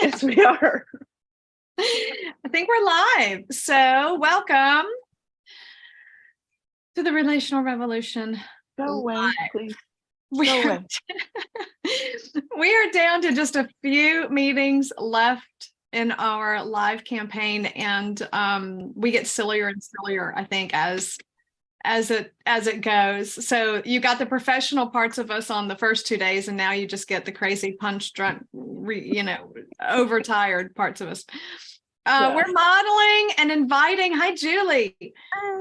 Yes, we are. I think we're live. So welcome to the Relational Revolution. Go away, please. We Go are, away. we are down to just a few meetings left in our live campaign, and we get sillier and sillier, I think, as it goes. So you got the professional parts of us on the first 2 days, and now you just get the crazy punch drunk, overtired parts of us. Yes. We're modeling and inviting. Hi, Julie.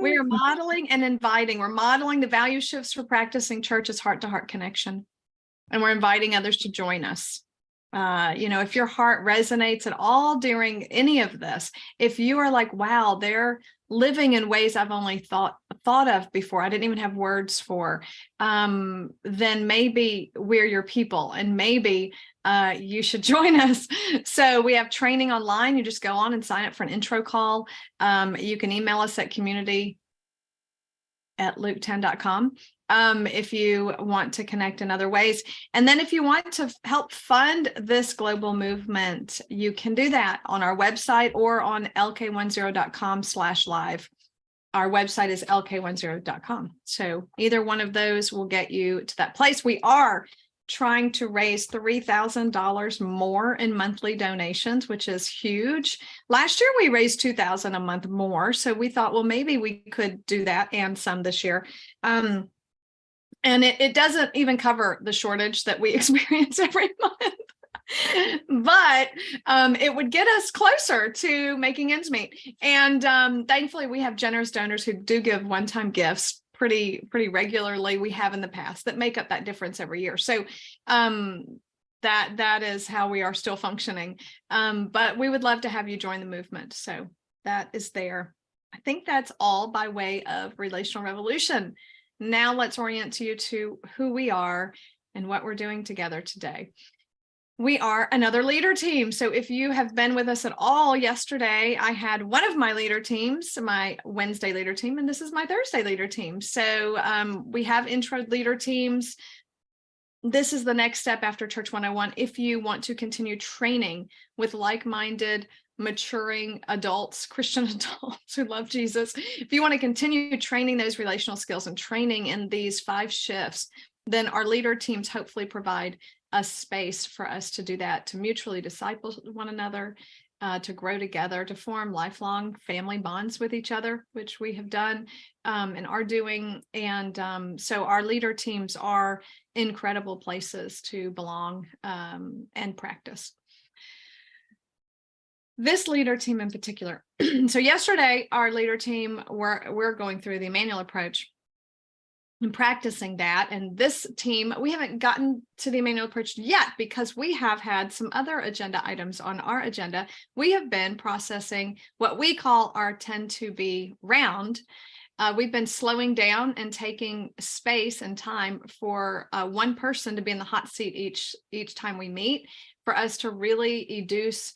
We are modeling and inviting. We're modeling the value shifts for practicing church's heart-to-heart connection, and we're inviting others to join us. If your heart resonates at all during any of this, if you are like, wow, they're living in ways I've only thought of before, I didn't even have words for, then maybe we're your people, and maybe you should join us. So we have training online. You just go on and sign up for an intro call. You can email us at community@luke10.com. If you want to connect in other ways. And then if you want to help fund this global movement, you can do that on our website or on lk10.com/live. Our website is lk10.com. So either one of those will get you to that place. We are trying to raise $3,000 more in monthly donations, which is huge. Last year, we raised $2,000 a month more. So we thought, well, maybe we could do that and some this year. And it doesn't even cover the shortage that we experience every month. But it would get us closer to making ends meet. And thankfully, we have generous donors who do give one-time gifts pretty regularly. We have in the past that make up that difference every year. So that is how we are still functioning. But we would love to have you join the movement. So that is there. I think that's all by way of Relational Revolution. Now let's orient you to who we are and what we're doing together today. We are another leader team. So if you have been with us at all yesterday, I had one of my leader teams, my Wednesday leader team, and this is my Thursday leader team. So we have intro leader teams. This is the next step after Church 101. If you want to continue training with like-minded, maturing adults, Christian adults who love Jesus, if you want to continue training those relational skills and training in these 5 shifts, then our leader teams hopefully provide a space for us to do that, to mutually disciple one another, to grow together, to form lifelong family bonds with each other, which we have done and are doing. And so our leader teams are incredible places to belong and practice. This leader team in particular. So yesterday, our leader team, we're going through the Emmanuel approach and practicing that. And this team, we haven't gotten to the Emmanuel approach yet because we have had some other agenda items on our agenda. We have been processing what we call our 10 to be round. We've been slowing down and taking space and time for one person to be in the hot seat each time we meet, for us to really educe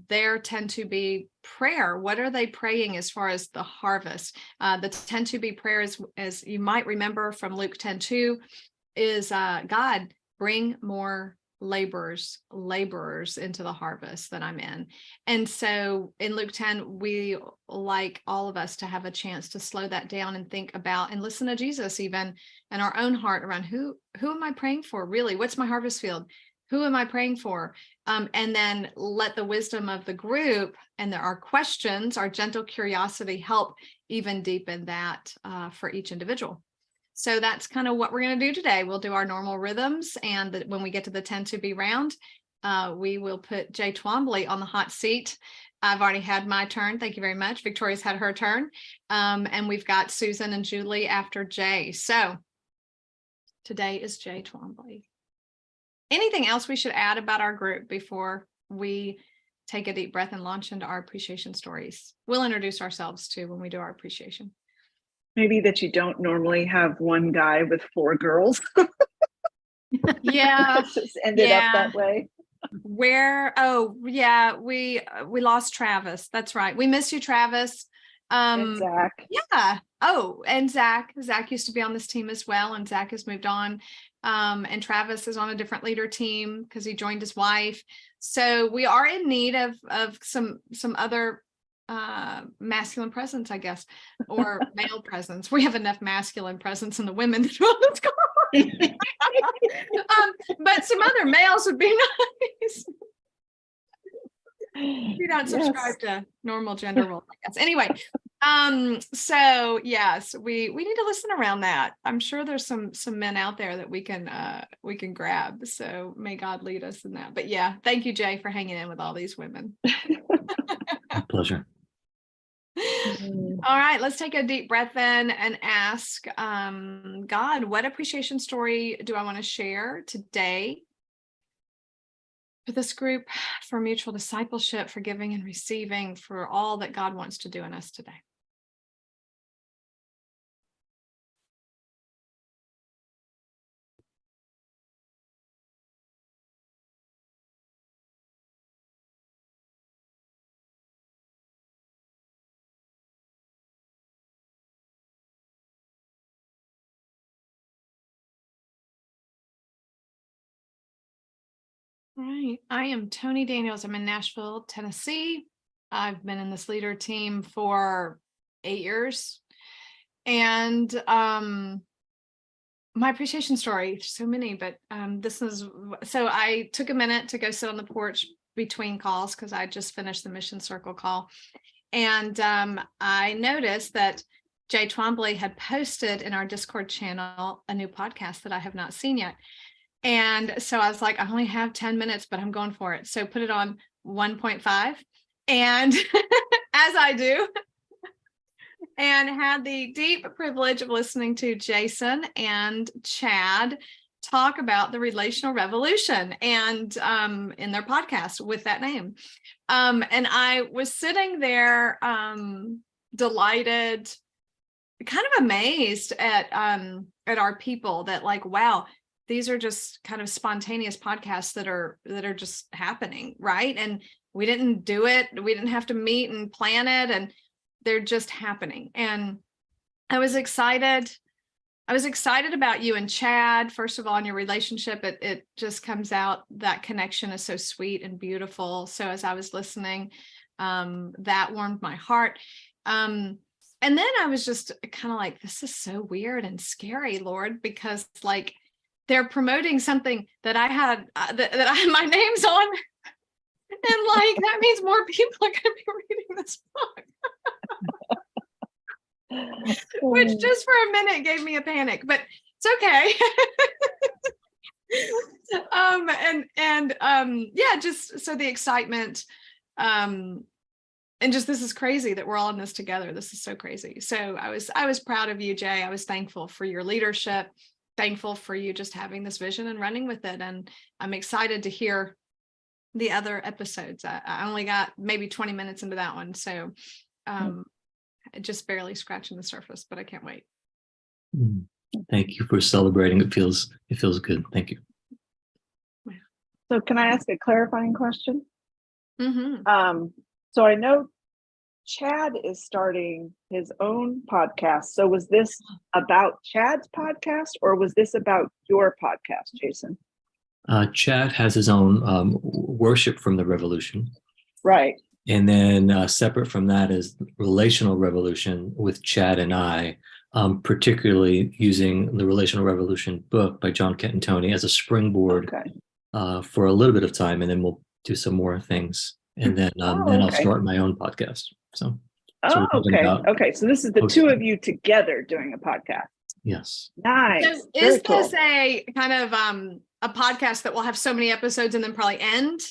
their 10 to be prayer. What are they praying as far as the harvest? The 10 to be prayer is, as you might remember from Luke 10:2, is God, bring more laborers into the harvest that I'm in. And so in Luke 10, we like all of us to have a chance to slow that down and think about and listen to Jesus even in our own heart around who am I praying for really? What's my harvest field? Who am I praying for? And then let the wisdom of the group and our questions, our gentle curiosity, help even deepen that for each individual. So that's kind of what we're going to do today. We'll do our normal rhythms. And when we get to the 10 to be round, we will put Jay Twombly on the hot seat. I've already had my turn. Thank you very much. Victoria's had her turn. And we've got Susan and Julie after Jay. So today is Jay Twombly. Anything else we should add about our group before we take a deep breath and launch into our appreciation stories? We'll introduce ourselves too when we do our appreciation. Maybe that you don't normally have one guy with 4 girls. Yeah. It's just ended up that way. We lost Travis. That's right. We miss you, Travis. And Zach. Yeah. Oh, and Zach. Zach used to be on this team as well, and Zach has moved on. And Travis is on a different leader team because he joined his wife. So we are in need of some other masculine presence, I guess, or male presence. We have enough masculine presence in the women that run this call. But some other males would be nice. We don't subscribe to normal gender roles, I guess. Anyway, so yes, we need to listen around that. I'm sure there's some men out there that we can grab. So may God lead us in that. But yeah, thank you, Jay, for hanging in with all these women. My pleasure. All right, let's take a deep breath in and ask God, what appreciation story do I want to share today for this group, for mutual discipleship, for giving and receiving, for all that God wants to do in us today? All right. I am Tony Daniels. I'm in Nashville, Tennessee. I've been in this leader team for 8 years. And my appreciation story, there's so many, but so I took a minute to go sit on the porch between calls because I just finished the Mission Circle call. And I noticed that Jay Twombly had posted in our Discord channel a new podcast that I have not seen yet. And so I was like, I only have 10 minutes, but I'm going for it. So put it on 1.5. And as I do, and had the deep privilege of listening to Jason and Chad talk about the relational revolution and in their podcast with that name. And I was sitting there delighted, kind of amazed at our people that like, wow, these are just kind of spontaneous podcasts that are just happening, right? And we didn't do it. We didn't have to meet and plan it, and they're just happening. And I was excited. I was excited about you and Chad. First of all, in your relationship, it just comes out, that connection is so sweet and beautiful. So as I was listening, that warmed my heart. And then I was just kind of like, this is so weird and scary, Lord, because like they're promoting something that I had my name's on. And like, that means more people are going to be reading this book. Which just for a minute gave me a panic, but it's okay. Yeah, just so the excitement, and just, this is crazy that we're all in this together. This is so crazy. So I was proud of you, Jay. I was thankful for your leadership, thankful for you just having this vision and running with it. And I'm excited to hear the other episodes. I only got maybe 20 minutes into that one. So just barely scratching the surface, but I can't wait. Thank you for celebrating. It feels good. Thank you. So can I ask a clarifying question? Mm-hmm. So I know Chad is starting his own podcast. So was this about Chad's podcast, or was this about your podcast, Jason? Chad has his own Worship from the Revolution. Right. And then separate from that is Relational Revolution with Chad and I, particularly using the Relational Revolution book by John Kent and Tony as a springboard for a little bit of time, and then we'll do some more things. And then I'll start my own podcast. So okay. So this is the two of you together doing a podcast. Yes. Nice. So is this a kind of a podcast that will have so many episodes and then probably end?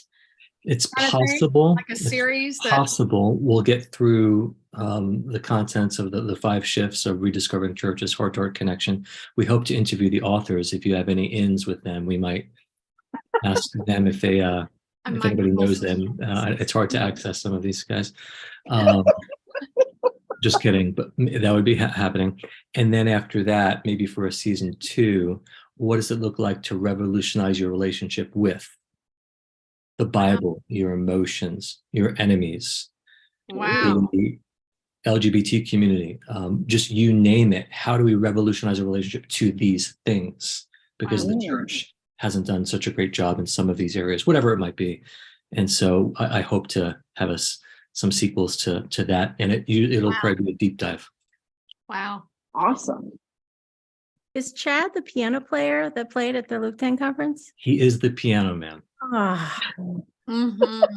It's possible, like a series. Possible. We'll get through the contents of the 5 shifts of Rediscovering Churches, Heart to Heart Connection. We hope to interview the authors. If you have any ins with them, we might ask them if they if anybody knows them. It's hard to access some of these guys. Just kidding, but that would be happening. And then after that, maybe for a season 2, what does it look like to revolutionize your relationship with the Bible, your emotions, your enemies, the LGBT community, just you name it. How do we revolutionize a relationship to these things? because Wow. the church hasn't done such a great job in some of these areas, whatever it might be. And so I hope to have us some sequels to that, and it'll Wow. probably be a deep dive. Wow. Awesome. Is Chad the piano player that played at the Luke 10 conference? He is the piano man. Oh, Mhm.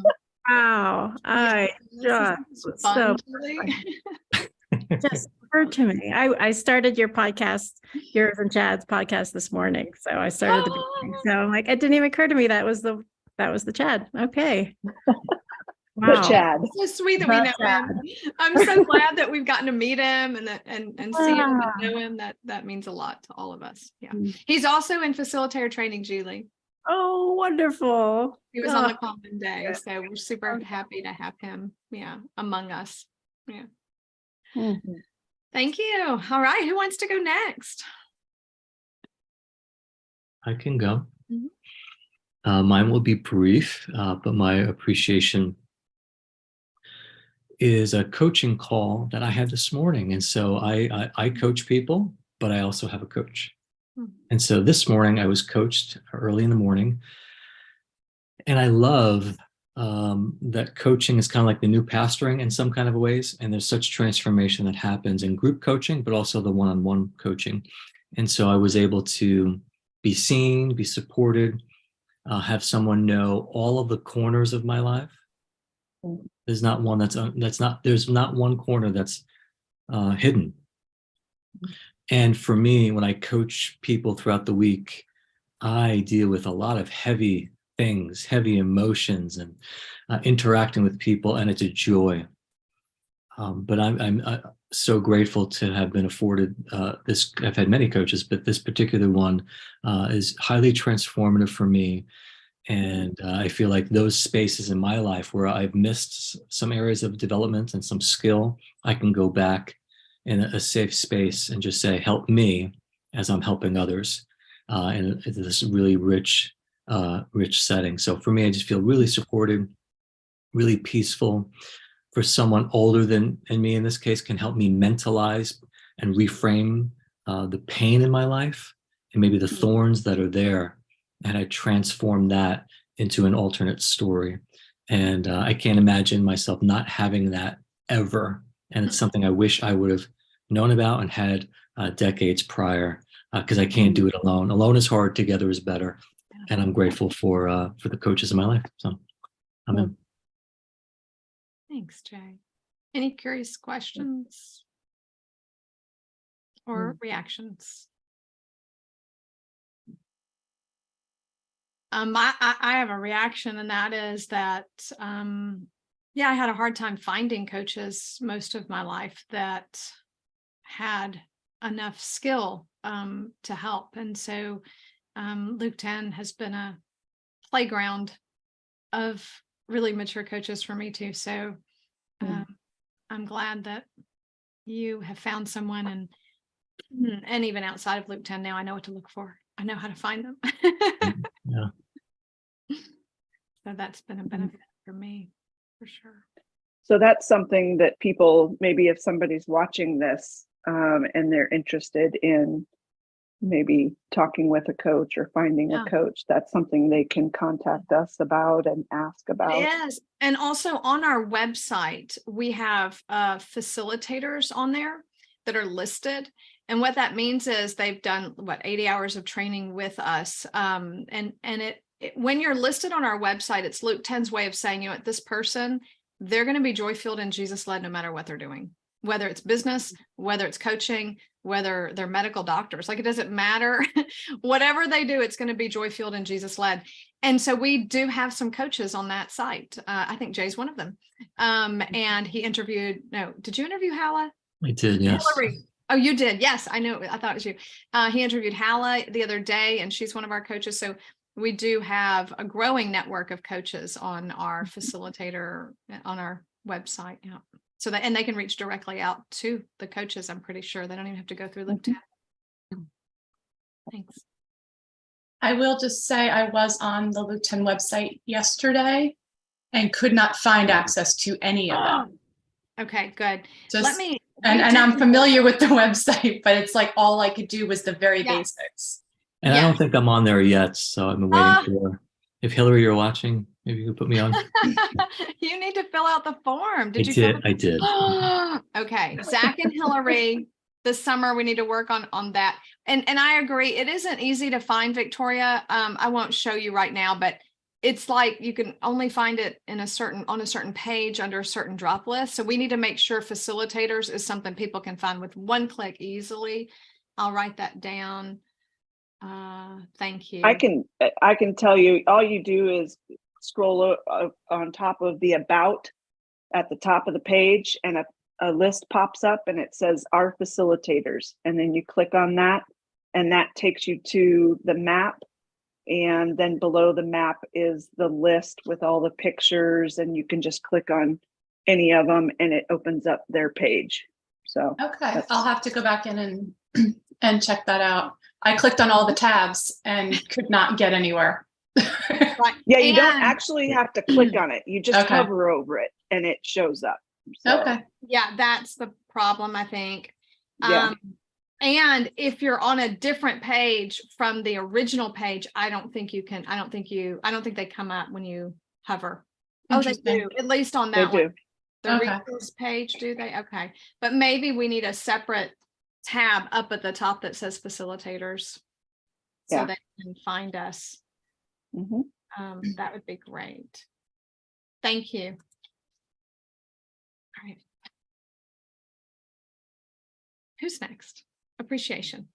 wow. I This is just, fun, so Julie. just occurred to me. I started your podcast, yours and Chad's podcast this morning. So I started the beginning. So I'm like, it didn't even occur to me that was the Chad. Okay. The Wow. Chad. So sweet that we know him. I'm so glad that we've gotten to meet him and see him and know him. That means a lot to all of us. Yeah. He's also in facilitator training, Julie. Oh, wonderful. He was on the Oh, common day. So we're super happy to have him, among us. Yeah. Mhm. Thank you. All right. Who wants to go next? I can go. Mhm. Mine will be brief, but my appreciation is a coaching call that I had this morning. And so I coach people, but I also have a coach. And so this morning I was coached early in the morning. And I love that coaching is kind of like the new pastoring in some kind of ways. And there's such transformation that happens in group coaching, but also the one-on-one coaching. And so I was able to be seen, be supported, have someone know all of the corners of my life. There's not one there's not one corner that's hidden. And for me, when I coach people throughout the week, I deal with a lot of heavy things, heavy emotions, and interacting with people, and it's a joy. But I'm so grateful to have been afforded this. I've had many coaches, but this particular one is highly transformative for me. And I feel like those spaces in my life where I've missed some areas of development and some skill, I can go back in a safe space and just say, help me as I'm helping others in this really rich setting. So for me, I just feel really supported, really peaceful. For someone older than me, in this case, can help me mentalize and reframe the pain in my life and maybe the thorns that are there. And I transform that into an alternate story. And I can't imagine myself not having that ever. And it's something I wish I would have known about and had decades prior, because I can't do it alone. Alone is hard, together is better. And I'm grateful for the coaches in my life. So I'm in. Thanks, Jay. Any curious questions or reactions? I have a reaction, and that is that, I had a hard time finding coaches most of my life that had enough skill to help. And so Luke 10 has been a playground of really mature coaches for me too. So I'm glad that you have found someone, and even outside of Luke 10 now, I know what to look for. I know how to find them. Yeah. So that's been a benefit for me, for sure. So that's something that people, maybe if somebody's watching this and they're interested in maybe talking with a coach or finding a coach, that's something they can contact us about and ask about. Yes. And also on our website, we have facilitators on there that are listed. And what that means is they've done 80 hours of training with us. And when you're listed on our website, it's Luke 10's way of saying, this person, they're going to be joy-filled and Jesus-led no matter what they're doing, whether it's business, whether it's coaching, whether they're medical doctors. Like, it doesn't matter. Whatever they do, it's going to be joy-filled and Jesus-led. And so we do have some coaches on that site. I think Jay's one of them. And he interviewed, did you interview Hala? I did, yes. Hillary. Oh, you did. Yes, I know. I thought it was you. He interviewed Hala the other day, and she's one of our coaches. So we do have a growing network of coaches on our facilitator, on our website. Yeah. So that, and they can reach directly out to the coaches. I'm pretty sure they don't even have to go through Luke 10. Thanks. I will just say I was on the Luke 10 website yesterday and could not find access to any of them. Okay, good. Just, and I'm familiar with the website, but it's like all I could do was the very basics. And I Yeah. don't think I'm on there yet, so I've been waiting for. If Hillary, you're watching, maybe you could put me on. You need to fill out the form. I Did you? did. I did. Okay, Zach and Hillary, this summer we need to work on that. And I agree, it isn't easy to find, Victoria. I won't show you right now, but it's like you can only find it on a certain page under a certain drop list. So we need to make sure facilitators is something people can find with one click easily. I'll write that down. Thank you. I can tell you, all you do is scroll on top of the about at the top of the page, and a list pops up and it says our facilitators. And then you click on that, and that takes you to the map. And then below the map is the list with all the pictures, and you can just click on any of them and it opens up their page. So Okay, I'll have to go back in and check that out. I clicked on all the tabs and could not get anywhere. Right. yeah, you don't And- actually have to click on it. You just Okay. hover over it and it shows up. So, Okay, Yeah, that's the problem, I think. Yeah. And if you're on a different page from the original page, I don't think they come up when you hover. Oh, they Interesting. do, at least on They that one. do. The Okay. resource page, do they? Okay. But maybe we need a separate tab up at the top that says facilitators. So Yeah. they can find us. Mhm. That would be great. Thank you. All right. Who's next? Appreciation.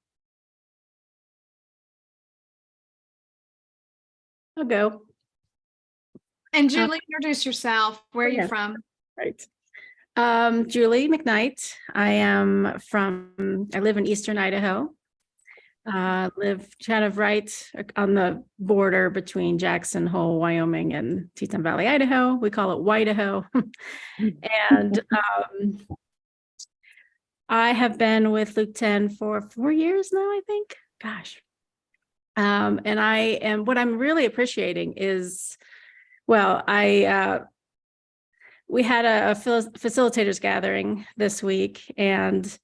I'll go. And Julie, introduce yourself. Where are you yeah. from? Right. Julie McKnight. I live in Eastern Idaho. Live kind of right on the border between Jackson Hole, Wyoming and Teton Valley, Idaho. We call it Whiteaho. And I have been with Luke 10 for 4 years now, I think. Gosh. And what I'm really appreciating is, we had a facilitators gathering this week, and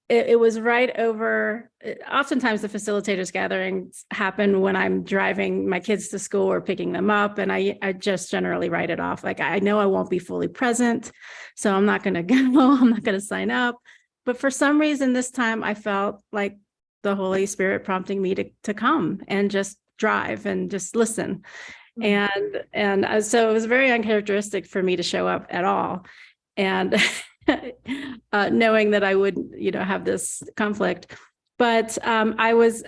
it was right over. Oftentimes the facilitators gatherings happen when I'm driving my kids to school or picking them up, and I just generally write it off. Like, I know I won't be fully present, so I'm not going to go. I'm not going to sign up. But for some reason this time I felt like the Holy Spirit prompting me to come and just drive and just listen. And so it was very uncharacteristic for me to show up at all. And knowing that I would, have this conflict. But I was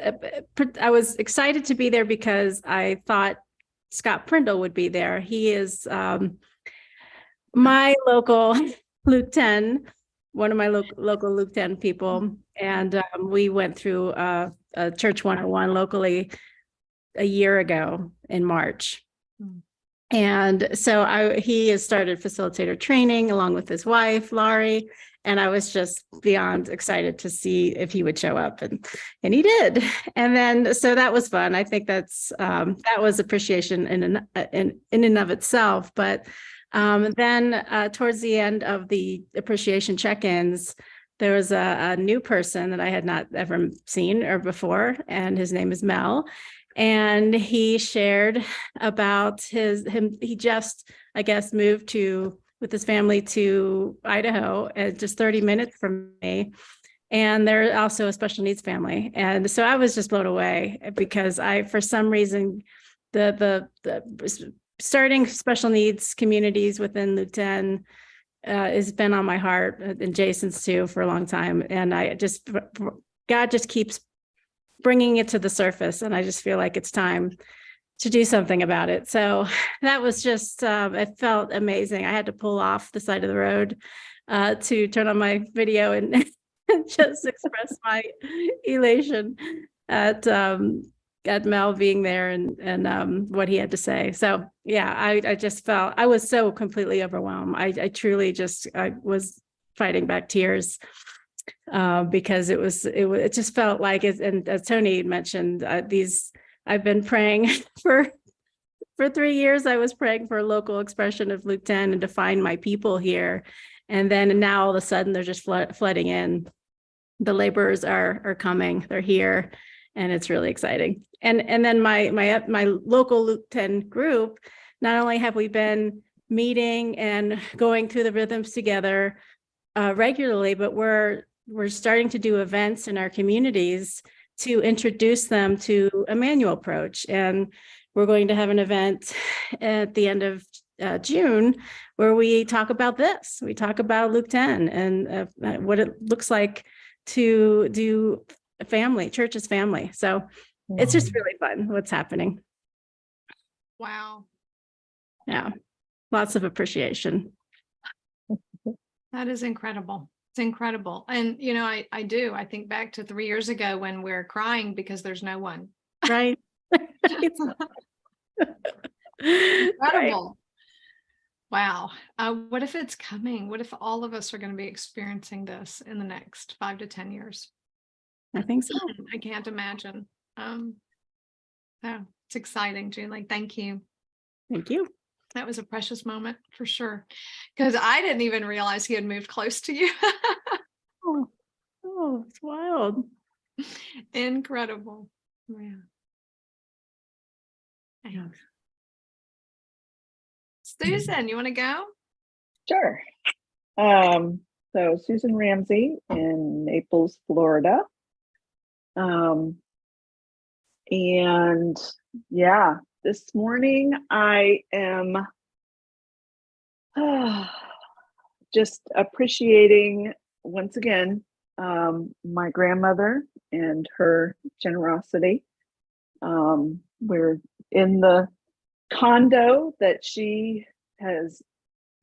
excited to be there because I thought Scott Prindle would be there. He is my local Luke 10, one of my local Luke 10 people. And we went through a Church 101 locally a year ago in March. And so he has started facilitator training along with his wife, Laurie. And I was just beyond excited to see if he would show up, and he did. And then, so that was fun. I think that was appreciation in and of itself. But then towards the end of the appreciation check-ins, there was a new person that I had not ever seen or before, and his name is Mel. And he shared about he just, I guess, moved with his family to Idaho, just 30 minutes from me. And they're also a special needs family. And so I was just blown away because for some reason, the starting special needs communities within Luke 10 has been on my heart, and Jason's too, for a long time. And God just keeps bringing it to the surface, and I just feel like it's time to do something about it. So that was just, it felt amazing. I had to pull off the side of the road to turn on my video and just express my elation at Mel being there and what he had to say. So yeah, I just felt, I was so completely overwhelmed. I truly I was fighting back tears. Because it just felt like it, and as Tony mentioned, I've been praying for 3 years. I was praying for a local expression of Luke 10 and to find my people here, and now all of a sudden they're just flooding in. The laborers are coming, they're here, and it's really exciting. And then my local Luke 10 group, not only have we been meeting and going through the rhythms together regularly, but we're starting to do events in our communities to introduce them to Emmanuel Approach. And we're going to have an event at the end of June where we talk about this. We talk about Luke 10 and what it looks like to do family, church as family. So it's just really fun what's happening. Wow. Yeah. Lots of appreciation. That is incredible. It's incredible. And, you know, I think back to 3 years ago when we're crying because there's no one. Right. Incredible. Wow. What if it's coming? What if all of us are going to be experiencing this in the next 5 to 10 years? I think so. I can't imagine. Oh, it's exciting, Julie. Thank you. Thank you. That was a precious moment for sure. Because I didn't even realize he had moved close to you. Oh, it's wild. Incredible. Yeah. Thanks. Susan, you want to go? Sure. So Susan Ramsey in Naples, Florida. And yeah, this morning I am just appreciating once again my grandmother and her generosity. We're in the condo that she has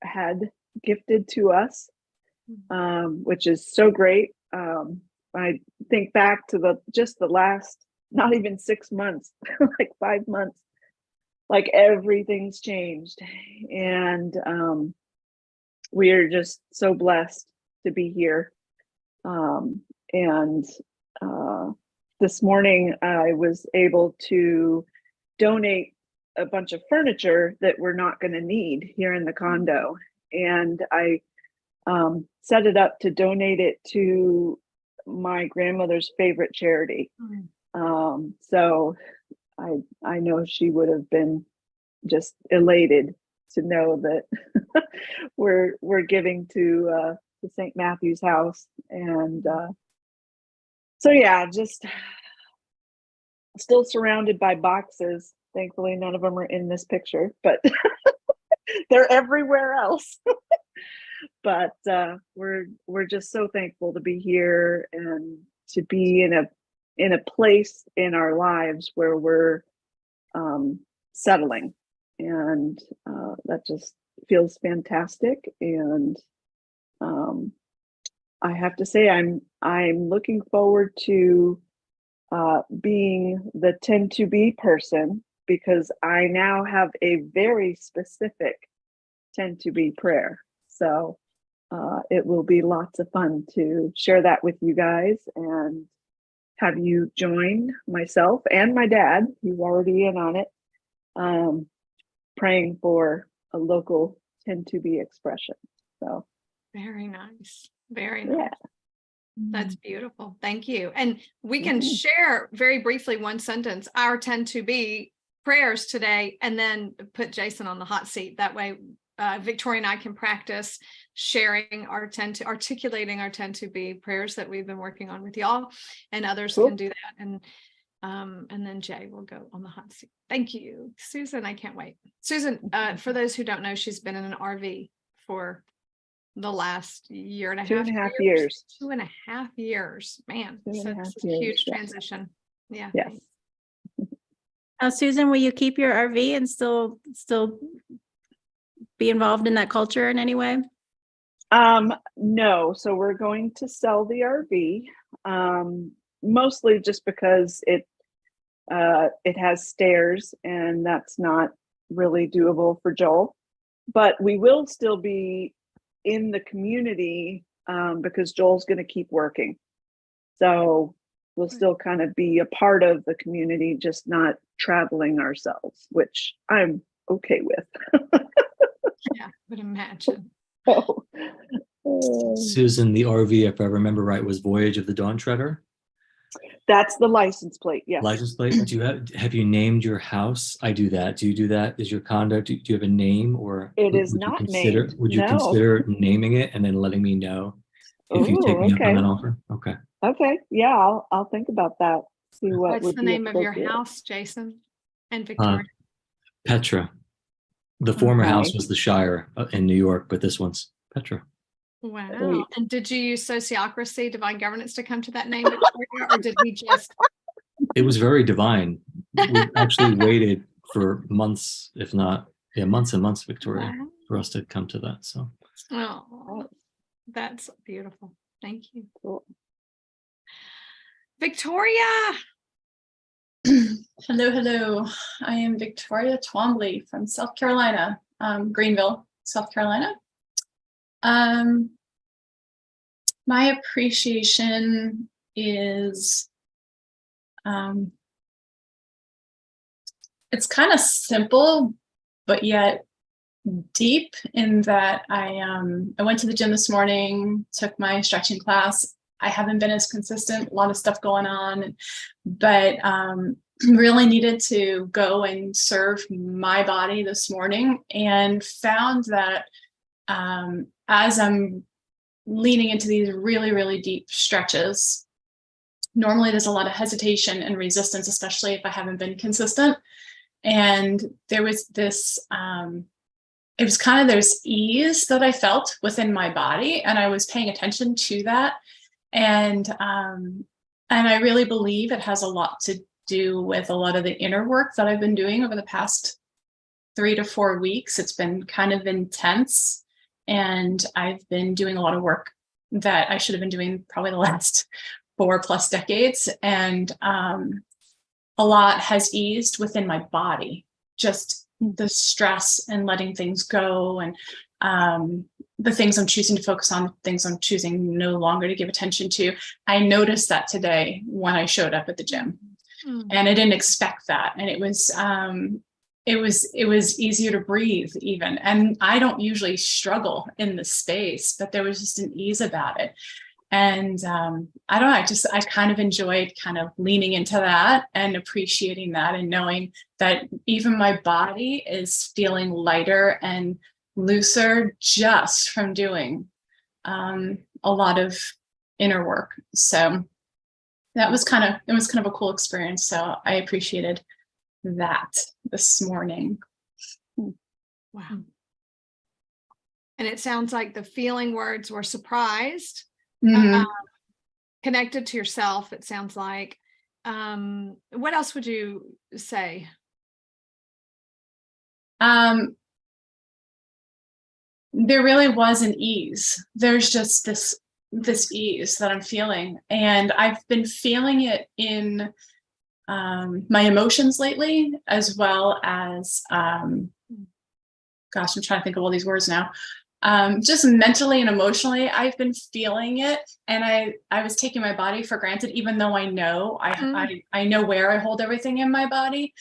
had gifted to us, which is so great. I think back to the last, not even 6 months, like 5 months, like everything's changed. And we are just so blessed to be here. And this morning I was able to donate a bunch of furniture that we're not going to need here in the condo. And I set it up to donate it to my grandmother's favorite charity. So I know she would have been just elated to know that we're giving to St. Matthew's House. And so yeah, just still surrounded by boxes. Thankfully, none of them are in this picture, but they're everywhere else. But we're just so thankful to be here and to be in a place in our lives where we're settling, and that just feels fantastic. And I have to say I'm looking forward to being the tend to be person, because I now have a very specific tend to be prayer. So it will be lots of fun to share that with you guys and have you join myself and my dad, who's already in on it, praying for a local tend to be expression. So very nice. Very nice. yeah. That's beautiful. Thank you. And we can share very briefly one sentence, our tend to be prayers today, and then put Jason on the hot seat. That way, Victoria and I can practice sharing articulating our tend to be prayers that we've been working on with y'all, and others can do that. And then Jay will go on the hot seat. Thank you, Susan. I can't wait. Susan, for those who don't know, she's been in an RV for the last year and a half. 2.5 years. 2.5 years, man. 2.5 So it's a years, huge yeah. transition. Yeah. Yes. Susan, will you keep your RV and still be involved in that culture in any way? No. So we're going to sell the RV, mostly just because it has stairs, and that's not really doable for Joel. But we will still be in the community because Joel's going to keep working. So we'll still kind of be a part of the community, just not traveling ourselves, which I'm okay with. Yeah, I would imagine. Susan, the RV, if I remember right, was Voyage of the Dawn Treader. That's the license plate. Yes. License plate. Have you named your house? I do that. Do you do that? Is your condo, do you have a name, or It is would you not consider, named. would you No. consider naming it and then letting me know if you take Oh, me up on okay. that offer? Okay. Okay. Yeah, I'll think about that. See what What's would the be name of your appropriate. house, Jason and Victoria? Petra. The former house Okay. was the Shire in New York, but this one's Petra. Wow. Great. And did you use Sociocracy, Divine Governance to come to that name, Victoria, or did we just? It was very divine. We actually waited for months, if not, months and months, Victoria, Wow. for us to come to that. So Oh, that's beautiful. Thank you. Cool. Victoria. Hello. I am Victoria Twombly from South Carolina, Greenville, South Carolina. My appreciation is, it's kind of simple, but yet deep in that I went to the gym this morning, took my stretching class. I haven't been as consistent, a lot of stuff going on, but really needed to go and serve my body this morning, and found that as I'm leaning into these really, really deep stretches, normally there's a lot of hesitation and resistance, especially if I haven't been consistent. And there was this, it was kind of there's ease that I felt within my body, and I was paying attention to that. And I really believe it has a lot to do with a lot of the inner work that I've been doing over the past 3 to 4 weeks. It's been kind of intense, and I've been doing a lot of work that I should have been doing probably the last 4+ decades. And a lot has eased within my body, just the stress and letting things go, and the things I'm choosing to focus on, things I'm choosing no longer to give attention to. I noticed that today when I showed up at the gym, and I didn't expect that. And it was easier to breathe even. And I don't usually struggle in the space, but there was just an ease about it. And I don't know, I kind of enjoyed kind of leaning into that and appreciating that, and knowing that even my body is feeling lighter and looser just from doing a lot of inner work. So it was kind of a cool experience. So I appreciated that this morning. Wow. And it sounds like the feeling words were surprised. Mm-hmm. Connected to yourself, it sounds like. What else would you say? There really was an ease. There's just this ease that I'm feeling, and I've been feeling it in my emotions lately, as well as gosh, I'm trying to think of all these words now. Just mentally and emotionally, I've been feeling it, and I was taking my body for granted, even though I know I know where I hold everything in my body.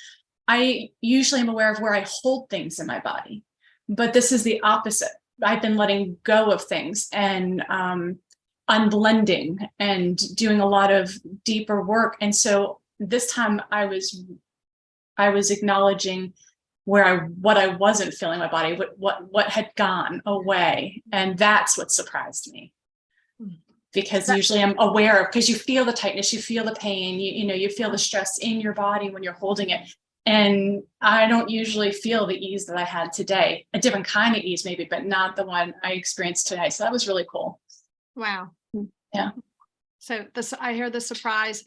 I usually am aware of where I hold things in my body, but this is the opposite. I've been letting go of things and unblending and doing a lot of deeper work. And so this time I was acknowledging what I wasn't feeling in my body, what had gone away. And that's what surprised me. Because usually I'm aware of, because you feel the tightness, you feel the pain, you feel the stress in your body when you're holding it. And I don't usually feel the ease that I had today, a different kind of ease maybe, but not the one I experienced today. So that was really cool. Wow. Yeah. So I hear the surprise.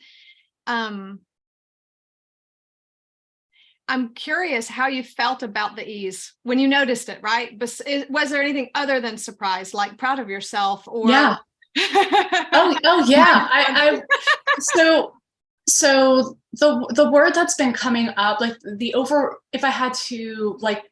I'm curious how you felt about the ease when you noticed it, right? But was there anything other than surprise, like proud of yourself, or? Yeah. Oh yeah. So the word that's been coming up, like if I had to like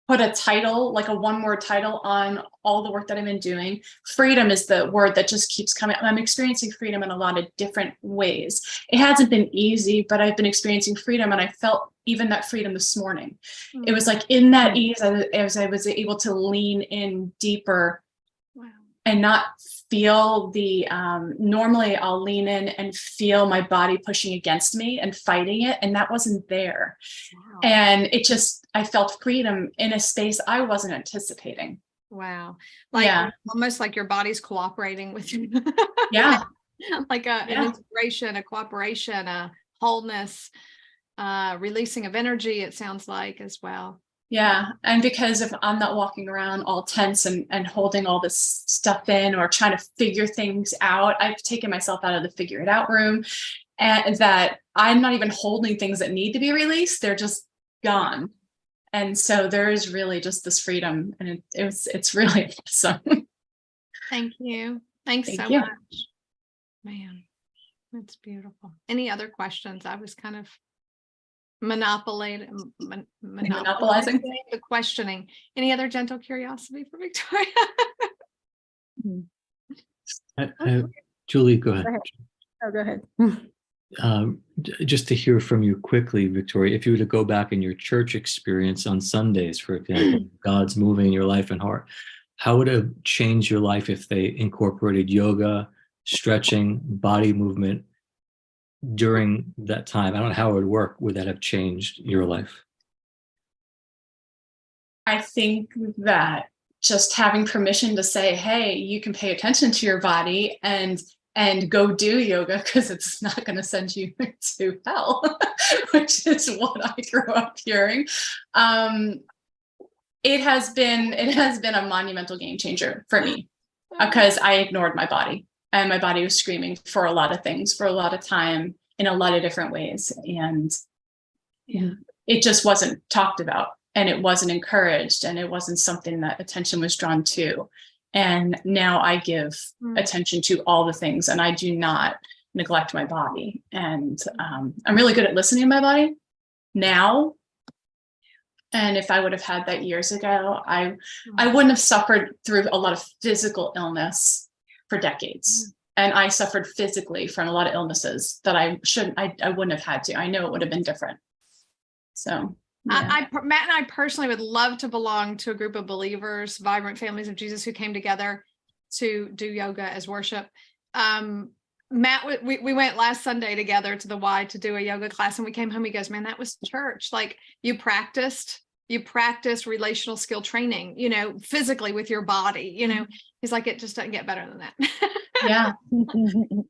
put a title, like a one-word title on all the work that I've been doing, freedom is the word that just keeps coming. I'm experiencing freedom in a lot of different ways. It hasn't been easy, but I've been experiencing freedom, and I felt even that freedom this morning. It was like in that ease, as I was able to lean in deeper. Wow. and not feel the, normally I'll lean in and feel my body pushing against me and fighting it. And that wasn't there. Wow. And it just, I felt freedom in a space I wasn't anticipating. Wow. Like Yeah. almost like your body's cooperating with you. Yeah. Like an Yeah. integration, a cooperation, a wholeness, releasing of energy, it sounds like as well. Yeah. And because if I'm not walking around all tense and holding all this stuff in or trying to figure things out, I've taken myself out of the figure it out room, and that I'm not even holding things that need to be released. They're just gone. And so there is really just this freedom, and it's really awesome. Thank you. Thanks Thank so you. much. Man, that's beautiful. Any other questions? I was kind of monopolizing the questioning. Any other gentle curiosity for Victoria? Julie, go ahead. Oh, go ahead. Just to hear from you quickly, Victoria, if you were to go back in your church experience on Sundays, for example, God's moving in your life and heart, how would it have changed your life if they incorporated yoga, stretching, body movement during that time? I don't know how it would work. Would that have changed your life? I think that just having permission to say, hey, you can pay attention to your body and go do yoga, because it's not going to send you to hell, which is what I grew up hearing. It has been a monumental game changer for me, because I ignored my body, and my body was screaming for a lot of things for a lot of time in a lot of different ways. And it just wasn't talked about, and it wasn't encouraged, and it wasn't something that attention was drawn to. And now I give attention to all the things, and I do not neglect my body. And I'm really good at listening to my body now. And if I would have had that years ago, I wouldn't have suffered through a lot of physical illness for decades. And I suffered physically from a lot of illnesses that I wouldn't have had to. I know it would have been different. So yeah. Matt and I personally would love to belong to a group of believers, vibrant families of Jesus, who came together to do yoga as worship. Matt, we went last Sunday together to the Y to do a yoga class, and we came home. He goes, man, that was church. Like you practiced relational skill training, physically with your body, he's like, it just doesn't get better than that. Yeah.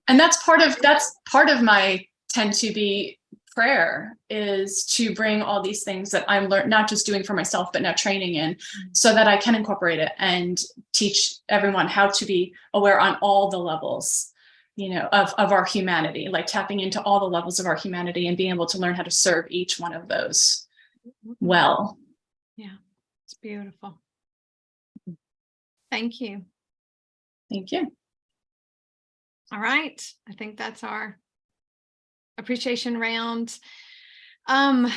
And that's part of my tend to be prayer, is to bring all these things that I'm not just doing for myself, but now training in, so that I can incorporate it and teach everyone how to be aware on all the levels, of our humanity, like tapping into all the levels of our humanity and being able to learn how to serve each one of those well. Yeah, it's beautiful. Thank you. Thank you. All right. I think that's our appreciation round. I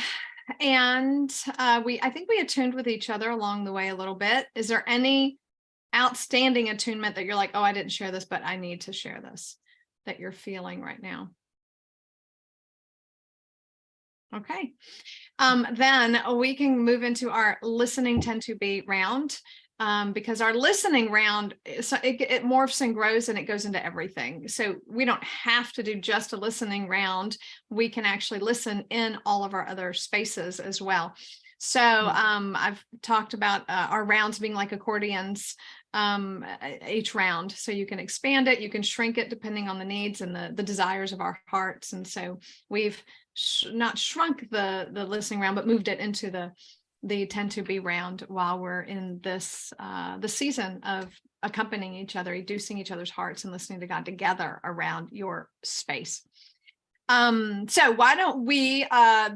think we attuned with each other along the way a little bit. Is there any outstanding attunement that you're like, oh, I didn't share this, but I need to share this, that you're feeling right now? Okay. Then we can move into our listening tend to be round. Because our listening round, it morphs and grows, and it goes into everything. So we don't have to do just a listening round. We can actually listen in all of our other spaces as well. So I've talked about our rounds being like accordions, each round. So you can expand it, you can shrink it depending on the needs and the desires of our hearts. And so we've not shrunk the listening round, but moved it into the tend to be round while we're in this the season of accompanying each other, educing each other's hearts, and listening to God together around your space. So why don't we,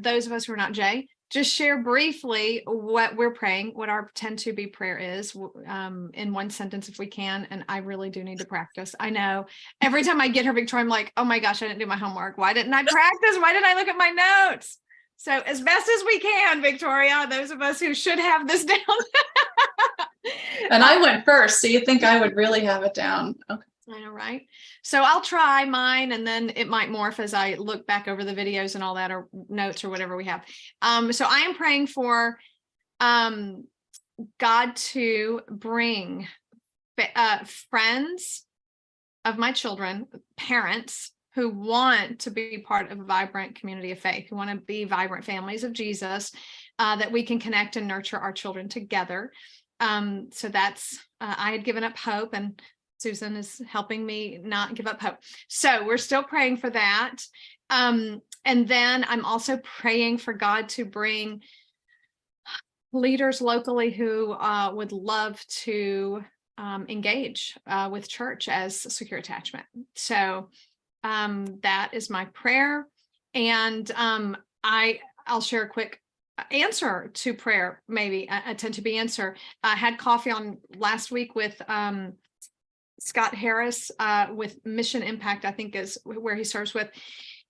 those of us who are not Jay, just share briefly what we're praying, what our tend to be prayer is, in one sentence if we can. And I really do need to practice. I know every time I get her, Victoria, I'm like, oh my gosh, I didn't do my homework. Why didn't I practice? Why didn't I look at my notes? So as best as we can, Victoria, those of us who should have this down. And I went first, so you think I would really have it down. Okay. I know, right? So I'll try mine, and then it might morph as I look back over the videos and all that, or notes or whatever we have. So I am praying for God to bring friends of my children, parents who want to be part of a vibrant community of faith, who want to be vibrant families of Jesus, that we can connect and nurture our children together. So that's, I had given up hope, and Susan is helping me not give up hope. So we're still praying for that. And then I'm also praying for God to bring leaders locally who would love to engage with church as secure attachment. So that is my prayer. And I'll share a quick answer to prayer, maybe a tend to be answer. I had coffee on last week with Scott Harris with Mission Impact, I think is where he serves with.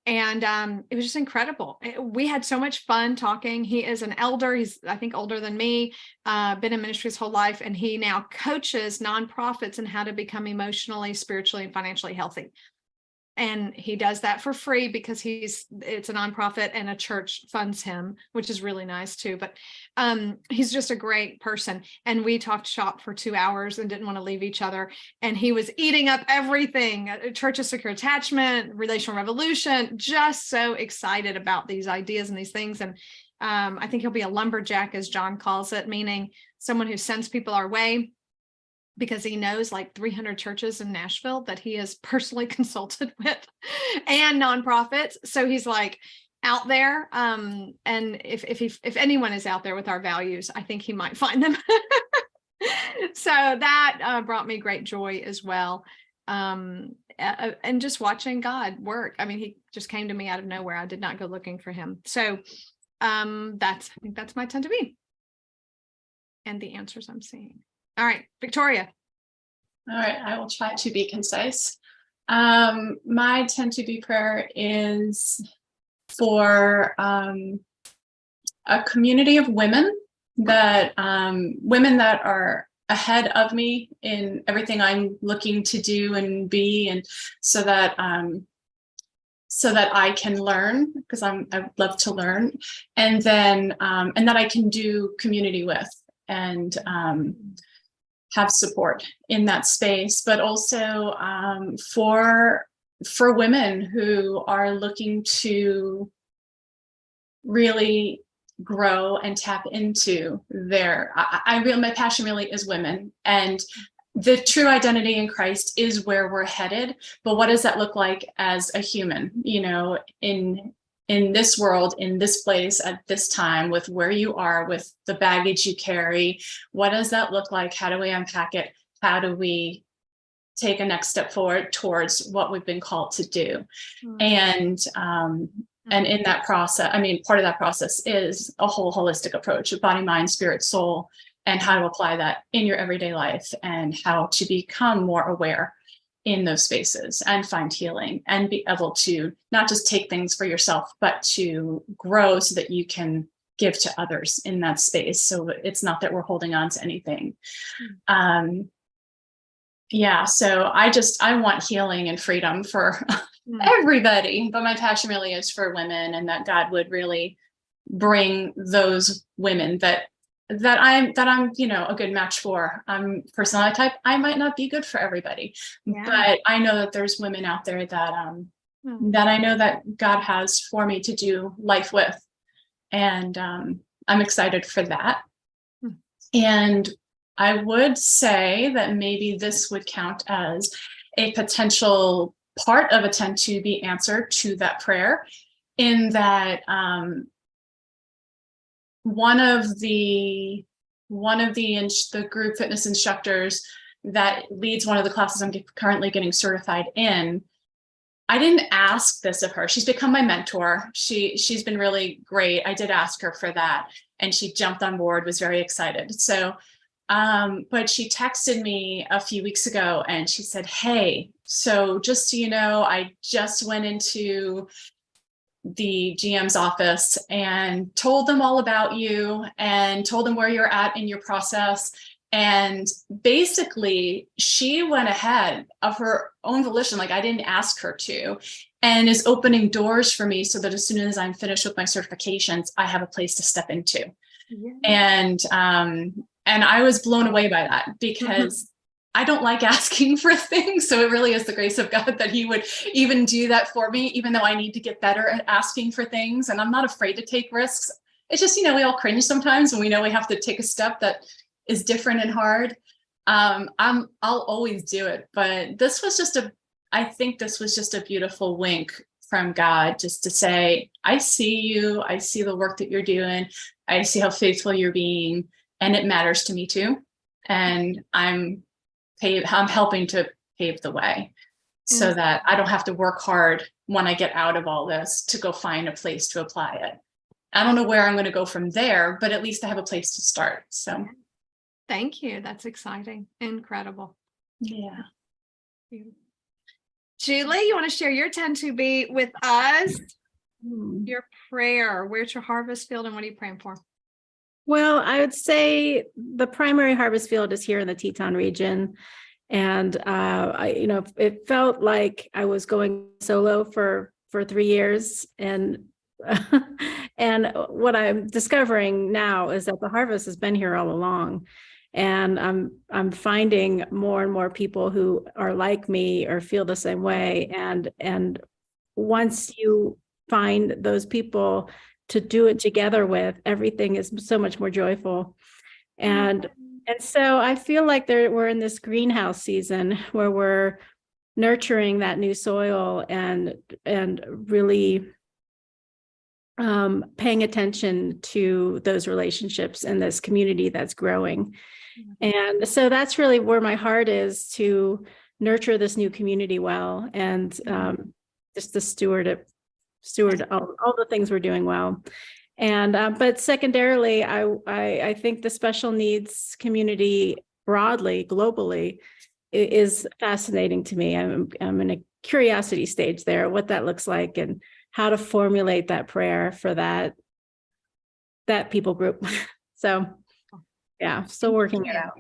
And it was just incredible. We had so much fun talking. He is an elder. He's, I think, older than me, been in ministry his whole life. And he now coaches nonprofits in how to become emotionally, spiritually, and financially healthy. And he does that for free because it's a nonprofit and a church funds him, which is really nice too. But he's just a great person. And we talked shop for 2 hours and didn't want to leave each other. And he was eating up everything, Church of Secure Attachment, Relational Revolution, just so excited about these ideas and these things. And I think he'll be a lumberjack, as John calls it, meaning someone who sends people our way, because he knows like 300 churches in Nashville that he has personally consulted with and nonprofits. So he's like out there. And if anyone is out there with our values, I think he might find them. So that brought me great joy as well. And just watching God work. I mean, he just came to me out of nowhere. I did not go looking for him. So I think that's my tend to be and the answers I'm seeing. All right, Victoria. All right, I will try to be concise. My tend to be prayer is for a community of women that are ahead of me in everything I'm looking to do and be, and so that I can learn, because I love to learn, and then and that I can do community with and have support in that space, but also for women who are looking to really grow and tap into my passion really is women, and the true identity in Christ is where we're headed. But what does that look like as a human, in this world, in this place, at this time, with where you are, with the baggage you carry? What does that look like? How do we unpack it? How do we take a next step forward towards what we've been called to do? And in that process, part of that process is a whole holistic approach of body, mind, spirit, soul, and how to apply that in your everyday life, and how to become more aware in those spaces and find healing and be able to not just take things for yourself, but to grow so that you can give to others in that space. So it's not that we're holding on to anything. So I want healing and freedom for everybody, but my passion really is for women, and that God would really bring those women that I'm a good match for. Personality type, I might not be good for everybody, but I know that there's women out there that I know that God has for me to do life with, and I'm excited for that. And I would say that maybe this would count as a potential part of a tend to be answer to that prayer, in that one of the group fitness instructors that leads one of the classes I'm currently getting certified in, I didn't ask this of her. She's become my mentor. She's been really great. I did ask her for that, and she jumped on board, was very excited. So, but she texted me a few weeks ago and she said, "Hey, so just so you know, I just went into the GM's office and told them all about you and told them where you're at in your process." And basically she went ahead of her own volition, like I didn't ask her to, and is opening doors for me so that as soon as I'm finished with my certifications, I have a place to step into. And I was blown away by that, because I don't like asking for things. So it really is the grace of God that he would even do that for me, even though I need to get better at asking for things. And I'm not afraid to take risks. It's just, we all cringe sometimes when we know we have to take a step that is different and hard. I'll always do it. But I think this was just a beautiful wink from God, just to say, I see you, I see the work that you're doing, I see how faithful you're being, and it matters to me too. And I'm helping to pave the way so that I don't have to work hard when I get out of all this to go find a place to apply it. I don't know where I'm going to go from there, but at least I have a place to start. So thank you. That's exciting. Incredible. Yeah. Julie, you want to share your 10 to be with us? Your prayer, where's your harvest field and what are you praying for? Well, I would say the primary harvest field is here in the Teton region. And, it felt like I was going solo for 3 years. And, and what I'm discovering now is that the harvest has been here all along. And I'm finding more and more people who are like me or feel the same way. And once you find those people to do it together with, everything is so much more joyful. And so I feel like we're in this greenhouse season where we're nurturing that new soil and really paying attention to those relationships and this community that's growing. And so that's really where my heart is, to nurture this new community well, and just to steward all the things we're doing well. And but secondarily, I think the special needs community broadly, globally, is fascinating to me. I'm in a curiosity stage there, what that looks like and how to formulate that prayer for that people group. So yeah, still working it out.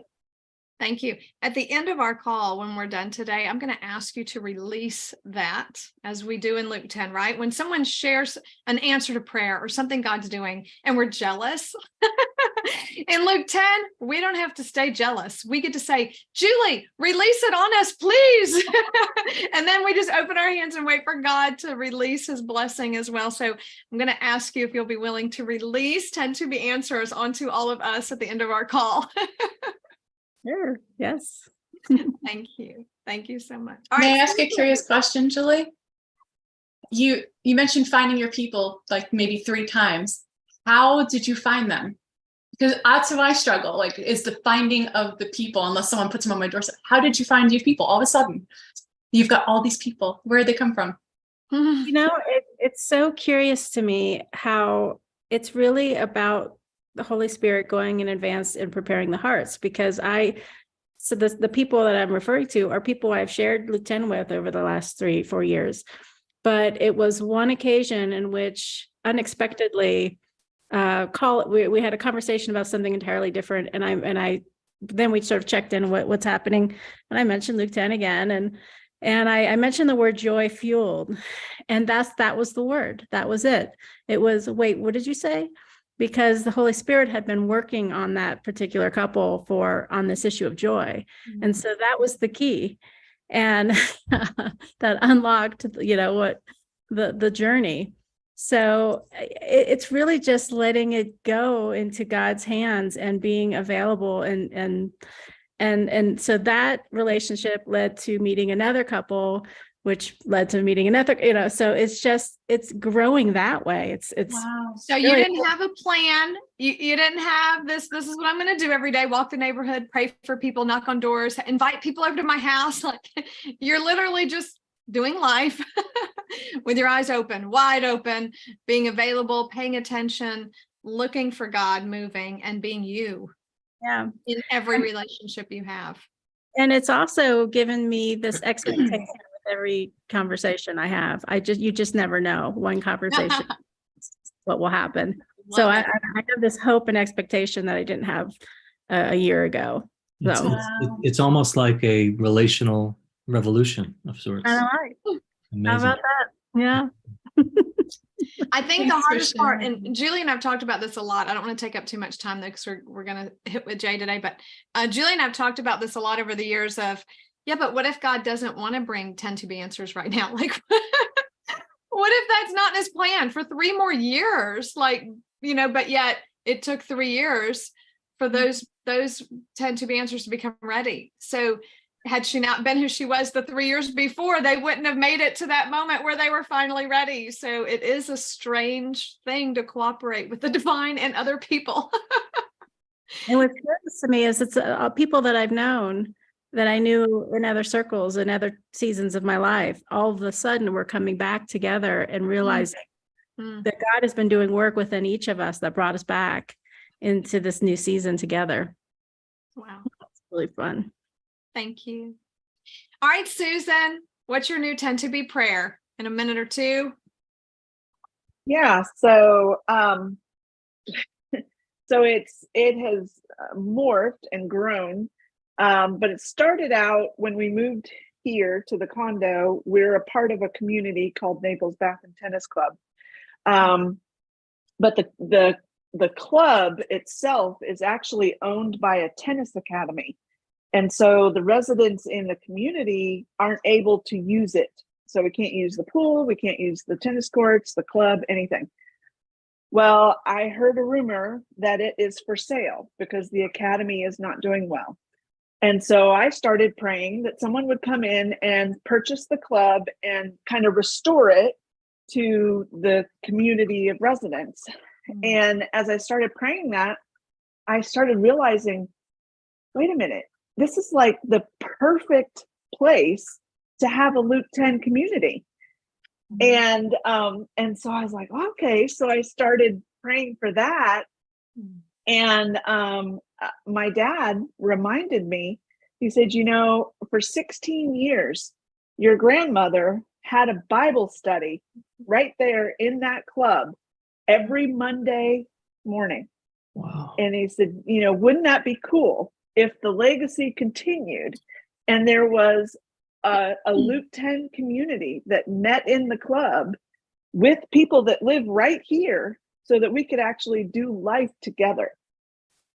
Thank you. At the end of our call, when we're done today, I'm going to ask you to release that, as we do in Luke 10, right? When someone shares an answer to prayer or something God's doing and we're jealous, in Luke 10, we don't have to stay jealous. We get to say, Julie, release it on us, please. And then we just open our hands and wait for God to release his blessing as well. So I'm going to ask you if you'll be willing to release 10 to be answers onto all of us at the end of our call. Sure. Yes. Thank you. Thank you so much. May I ask a curious question, Julie? You mentioned finding your people like maybe 3 times. How did you find them? Because that's how I struggle, like, is the finding of the people, unless someone puts them on my doorstep. How did you find these people? All of a sudden, you've got all these people. Where did they come from? It's so curious to me how it's really about the Holy Spirit going in advance and preparing the hearts, because the people that I'm referring to are people I've shared Luke 10 with over the last 3-4 years. But it was one occasion in which unexpectedly we had a conversation about something entirely different. And then we sort of checked in what's happening. And I mentioned Luke 10 again. And I mentioned the word joy fueled. And that was the word. That was it. It was, wait, what did you say? Because the Holy Spirit had been working on that particular couple on this issue of joy. Mm-hmm. And so that was the key. And that unlocked, what the journey. So it's really just letting it go into God's hands and being available. And so that relationship led to meeting another couple, which led to meeting another, so it's growing that way. It's wow. So you didn't have a plan. You didn't have this is what I'm going to do every day, walk the neighborhood, pray for people, knock on doors, invite people over to my house. Like, you're literally just doing life with your eyes open, wide open, being available, paying attention, looking for God moving, and being you. Yeah. In every relationship you have. And it's also given me this expectation every conversation I have. You just never know one conversation what will happen. So I have this hope and expectation that I didn't have a year ago. So it's almost like a relational revolution of sorts. All right. Amazing. How about that? Yeah. I think Thanks the for hardest part, sharing. and Julie and I've talked about this a lot. I don't want to take up too much time though, because we're going to hit with Jay today. But Julie and I've talked about this a lot over the years of, yeah, but what if God doesn't want to bring 10 to be answers right now? Like, what if that's not in his plan for 3 more years? Like, but yet it took 3 years for those 10 to be answers to become ready. So had she not been who she was the 3 years before, they wouldn't have made it to that moment where they were finally ready. So it is a strange thing to cooperate with the divine and other people. And what's curious to me is it's people that I've known, that I knew in other circles and other seasons of my life, all of a sudden we're coming back together and realizing that God has been doing work within each of us that brought us back into this new season together. Wow. It's really fun. Thank you. All right, Susan, what's your new 10 to be prayer in a minute or two? Yeah, so so it has morphed and grown, but it started out when we moved here to the condo. We're a part of a community called Naples Bath and Tennis Club, but the club itself is actually owned by a tennis academy. And so the residents in the community aren't able to use it. So we can't use the pool, we can't use the tennis courts, the club, anything. Well, I heard a rumor that it is for sale because the academy is not doing well. And so I started praying that someone would come in and purchase the club and kind of restore it to the community of residents. And as I started praying that, I started realizing, wait a minute, this is like the perfect place to have a Luke 10 community. And so I was like, okay. So I started praying for that. And my dad reminded me, he said, for 16 years, your grandmother had a Bible study right there in that club every Monday morning. Wow. And he said, wouldn't that be cool if the legacy continued and there was a Luke 10 community that met in the club with people that live right here so that we could actually do life together.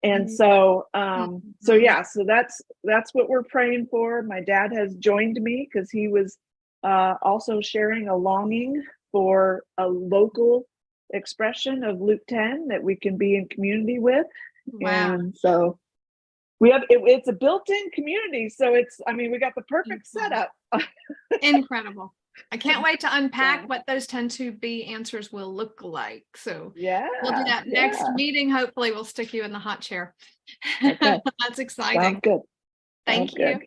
And so that's what we're praying for. My dad has joined me because he was also sharing a longing for a local expression of Luke 10 that we can be in community with. Wow. And so we have it's a built-in community, so we got the perfect setup. Incredible. I can't wait to unpack what those 10 to be answers will look like. So Yeah, we'll do that next meeting. Hopefully we'll stick you in the hot chair. Okay. That's exciting. Sounds good. Thank Sounds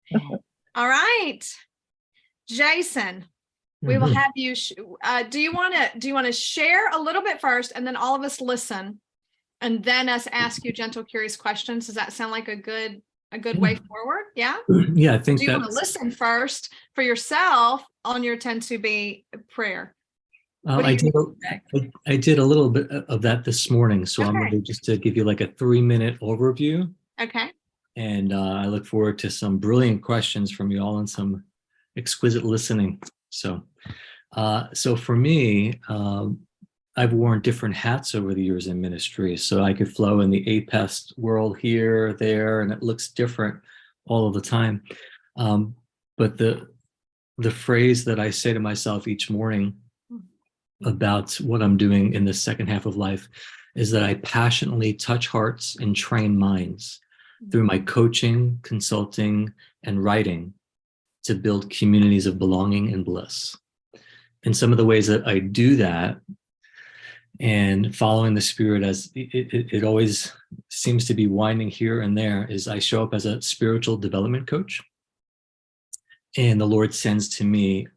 you. good. All right, Jason, we will have you. Do you want to share a little bit first, and then all of us listen, and then us ask you gentle, curious questions? Does that sound like a good way forward? Yeah. Yeah, I think Do you want to listen first for yourself on your 10 to be prayer? I did a little bit of that this morning, so I'm going to just to give you like a 3-minute overview. Okay. And I look forward to some brilliant questions from you all and some exquisite listening. So for me, I've worn different hats over the years in ministry. So I could flow in the APEST world here, there, and it looks different all of the time. But the phrase that I say to myself each morning about what I'm doing in the second half of life is that I passionately touch hearts and train minds through my coaching, consulting, and writing to build communities of belonging and bliss. And some of the ways that I do that, and following the Spirit as it always seems to be winding here and there, is I show up as a spiritual development coach. And the Lord sends to me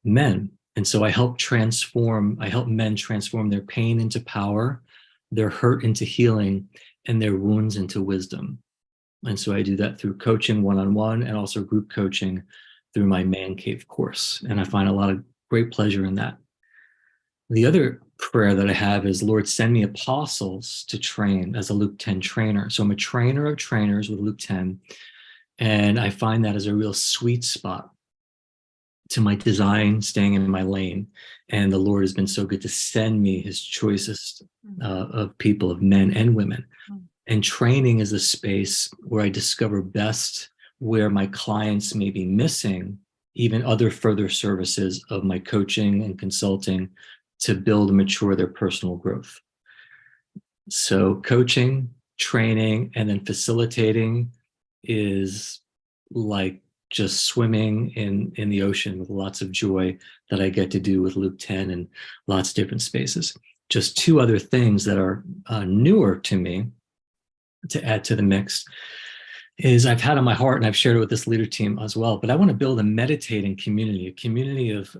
men. And so I help men transform their pain into power, their hurt into healing, and their wounds into wisdom. And so I do that through coaching one-on-one and also group coaching through my Man Cave course. And I find a lot of great pleasure in that. The other prayer that I have is, Lord, send me apostles to train as a Luke 10 trainer. So I'm a trainer of trainers with Luke 10. And I find that as a real sweet spot to my design, staying in my lane. And the Lord has been so good to send me his choicest of people, of men and women. And training is a space where I discover best where my clients may be missing even other further services of my coaching and consulting to build and mature their personal growth. So coaching, training, and then facilitating is like just swimming in the ocean with lots of joy that I get to do with Luke 10 and lots of different spaces. Just two other things that are newer to me to add to the mix is I've had on my heart, and I've shared it with this leader team as well, but I want to build a meditating community, a community of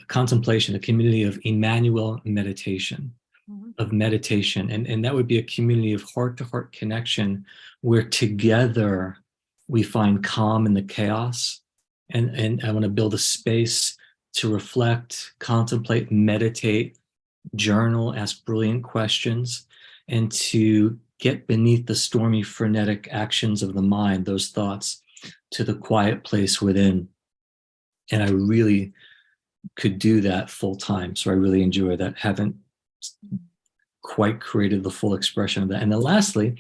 contemplation, a community of Emmanuel meditation, of meditation. And that would be a community of heart-to-heart connection where together we find calm in the chaos. And I want to build a space to reflect, contemplate, meditate, journal, ask brilliant questions, and to get beneath the stormy, frenetic actions of the mind, those thoughts, to the quiet place within. And I really could do that full time. So I really enjoy that. Haven't quite created the full expression of that. And then lastly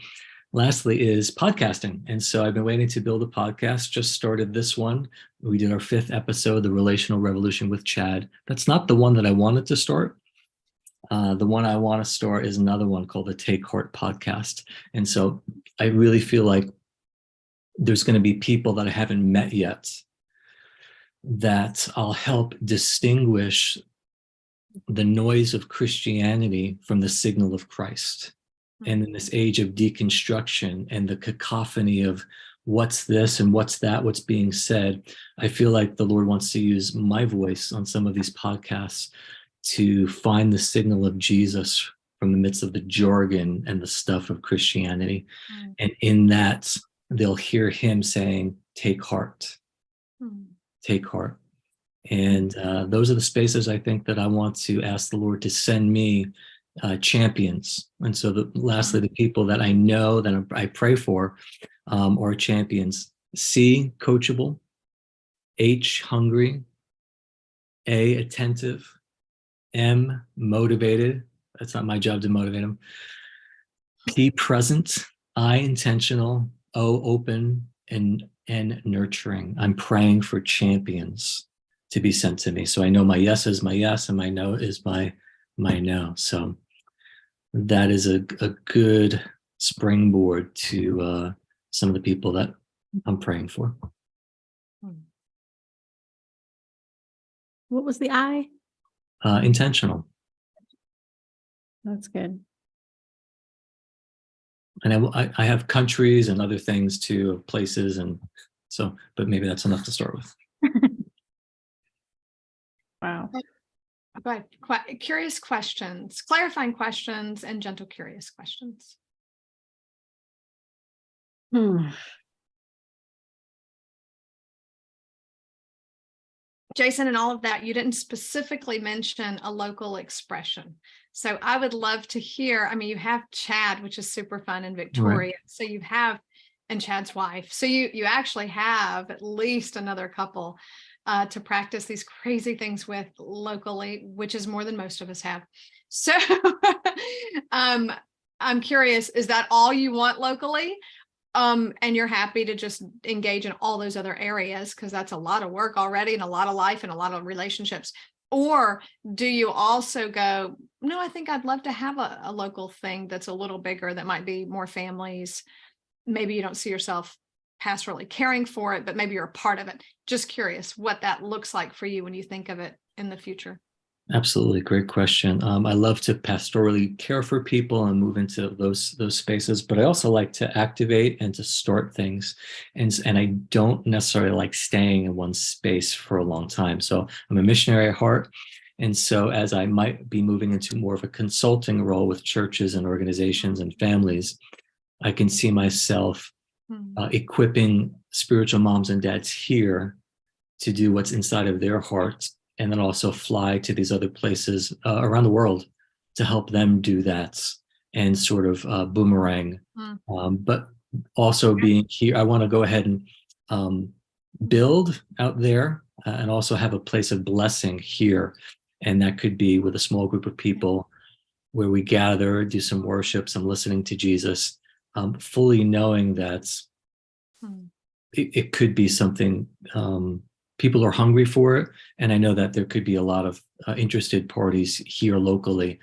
is podcasting. And so I've been waiting to build a podcast, just started this one. We did our 5th episode, The Relational Revolution with Chad. That's not the one that I wanted to start. The one I want to start is another one called the Take Heart podcast. And so I really feel like there's going to be people that I haven't met yet that I'll help distinguish the noise of Christianity from the signal of Christ. And in this age of deconstruction and the cacophony of what's this and what's that, what's being said, I feel like the Lord wants to use my voice on some of these podcasts to find the signal of Jesus from the midst of the jargon and the stuff of Christianity. And in that, they'll hear him saying, take heart, take heart. And those are the spaces I think that I want to ask the Lord to send me champions. And so lastly, the people that I know that I pray for are champions. C, coachable. H, hungry. A, attentive. M, motivated. That's not my job to motivate them. P, present. I, intentional. O, open. And nurturing. I'm praying for champions to be sent to me. So I know my yes is my yes and my no is my no. So that is a good springboard to some of the people that I'm praying for. What was the I? Intentional. That's good. And I have countries and other things too, places, and so, but maybe that's enough to start with. Wow. But curious questions, clarifying questions, and gentle, curious questions. Jason, in all of that, you didn't specifically mention a local expression. So I would love to hear, I mean, you have Chad, which is super fun in Victoria. Right. So you have, and Chad's wife. So you actually have at least another couple to practice these crazy things with locally, which is more than most of us have. So I'm curious, is that all you want locally? And you're happy to just engage in all those other areas because that's a lot of work already and a lot of life and a lot of relationships? Or do you also go, no, I think I'd love to have a local thing that's a little bigger, that might be more families. Maybe you don't see yourself pastorally caring for it, but maybe you're a part of it. Just curious what that looks like for you when you think of it in the future. Absolutely. Great question. I love to pastorally care for people and move into those spaces, but I also like to activate and to start things. And I don't necessarily like staying in one space for a long time. So I'm a missionary at heart. And so as I might be moving into more of a consulting role with churches and organizations and families, I can see myself equipping spiritual moms and dads here to do what's inside of their hearts, and then also fly to these other places around the world to help them do that and sort of boomerang. But also being here, I want to go ahead and build out there and also have a place of blessing here. And that could be with a small group of people where we gather, do some worship, some listening to Jesus, fully knowing that it could be something, people are hungry for it. And I know that there could be a lot of interested parties here locally,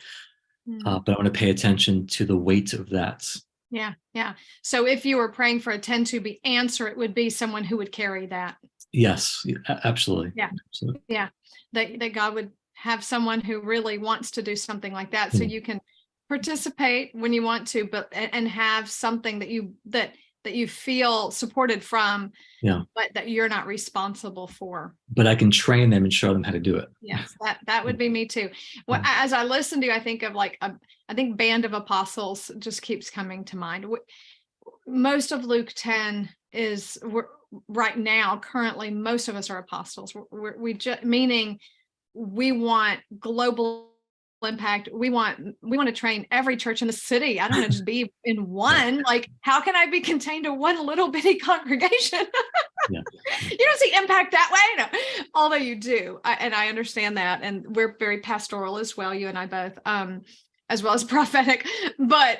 but I want to pay attention to the weight of that. Yeah. Yeah. So if you were praying for a 10 to be answer, it would be someone who would carry that. Yes, absolutely. Yeah. Absolutely. Yeah. That God would have someone who really wants to do something like that. So you can participate when you want to, but and have something that you feel supported from, but that you're not responsible for. But I can train them and show them how to do it. Yes, that would be me too. Well, as I listen to you, I think of like I think Band of Apostles just keeps coming to mind. Most of Luke 10 is right now, currently, most of us are apostles. We just meaning we want global impact. We want to train every church in the city. I don't want to just be in one. Like, how can I be contained to one little bitty congregation? You don't see impact that way. No. Although you do. And I understand that. And we're very pastoral as well. You and I both, as well as prophetic, but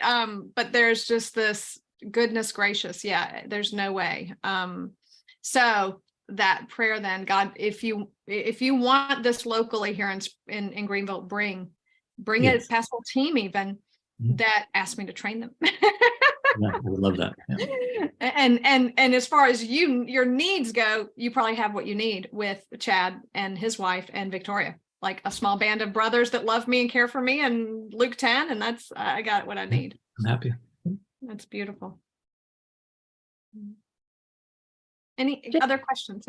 there's just this goodness gracious. Yeah, there's no way. So that prayer then, God, if you want this locally here in Greenville, bring a pastoral team even that asked me to train them. Yeah, I would love that. Yeah. And as far as your needs go, you probably have what you need with Chad and his wife and Victoria, like a small band of brothers that love me and care for me, and Luke 10, and that's I got what I need. I'm happy. That's beautiful. Any other questions?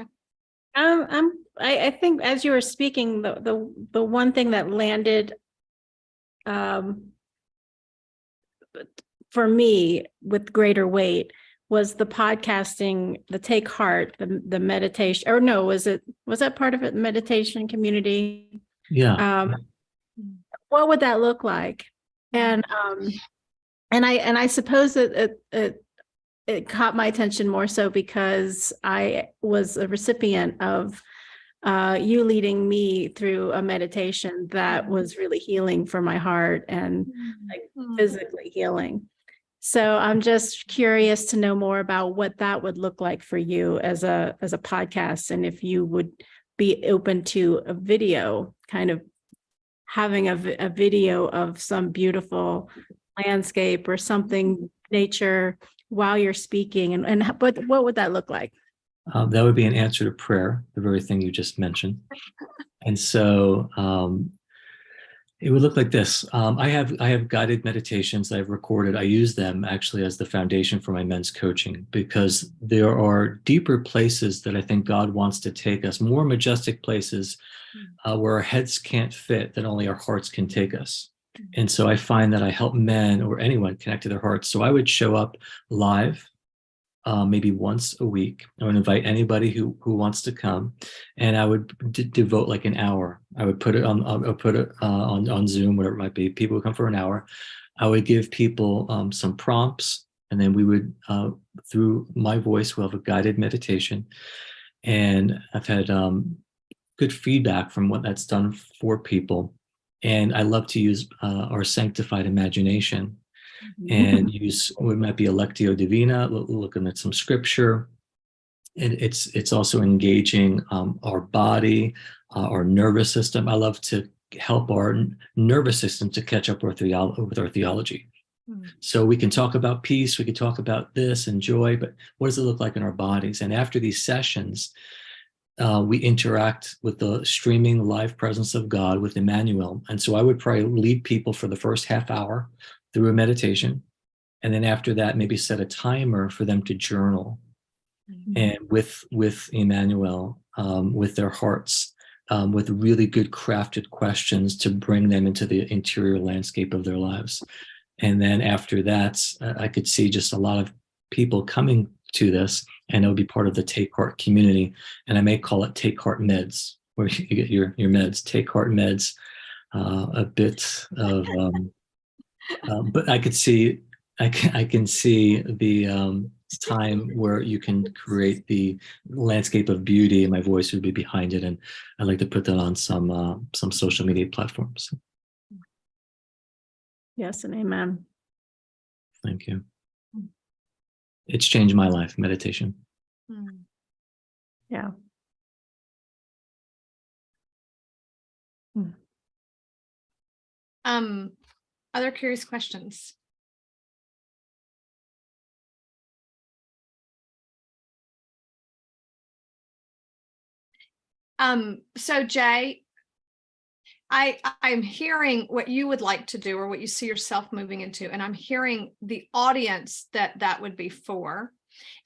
I think as you were speaking, the one thing that landed for me with greater weight was the podcasting, the Take Heart, the meditation, or no, was that part of it? Meditation community. Yeah. What would that look like? And I suppose that it caught my attention more so because I was a recipient of you leading me through a meditation that was really healing for my heart and like physically healing. So I'm just curious to know more about what that would look like for you as a podcast, and if you would be open to a video, kind of having a video of some beautiful landscape or something, nature, while you're speaking, but what would that look like? That would be an answer to prayer, the very thing you just mentioned. And so it would look like this. I have guided meditations that I've recorded. I use them actually as the foundation for my men's coaching, because there are deeper places that I think God wants to take us, more majestic places where our heads can't fit, that only our hearts can take us. And so I find that I help men or anyone connect to their hearts. So I would show up live, maybe once a week. I would invite anybody who wants to come, and I would devote like an hour. I would put it on Zoom, whatever it might be. People would come for an hour. I would give people some prompts, and then we would, through my voice, we'll have a guided meditation. And I've had good feedback from what that's done for people. And I love to use our sanctified imagination and use what might be a Lectio Divina, looking at some scripture. And it's also engaging our body, our nervous system. I love to help our nervous system to catch up with our theology. So we can talk about peace, we can talk about this and joy, but what does it look like in our bodies? And after these sessions, we interact with the streaming live presence of God with Emmanuel. And so I would probably lead people for the first half hour through a meditation. And then after that, maybe set a timer for them to journal and with Emmanuel, with their hearts, with really good crafted questions to bring them into the interior landscape of their lives. And then after that, I could see just a lot of people coming to this, and it would be part of the Take Heart community. And I may call it Take Heart Meds, where you get your meds, Take Heart Meds, a bit of, but I could see, I can see the time where you can create the landscape of beauty, and my voice would be behind it. And I'd like to put that on some social media platforms. Yes, and amen. Thank you. It's changed my life, meditation. Yeah. Other curious questions? So Jay, I'm hearing what you would like to do or what you see yourself moving into, and I'm hearing the audience that would be for.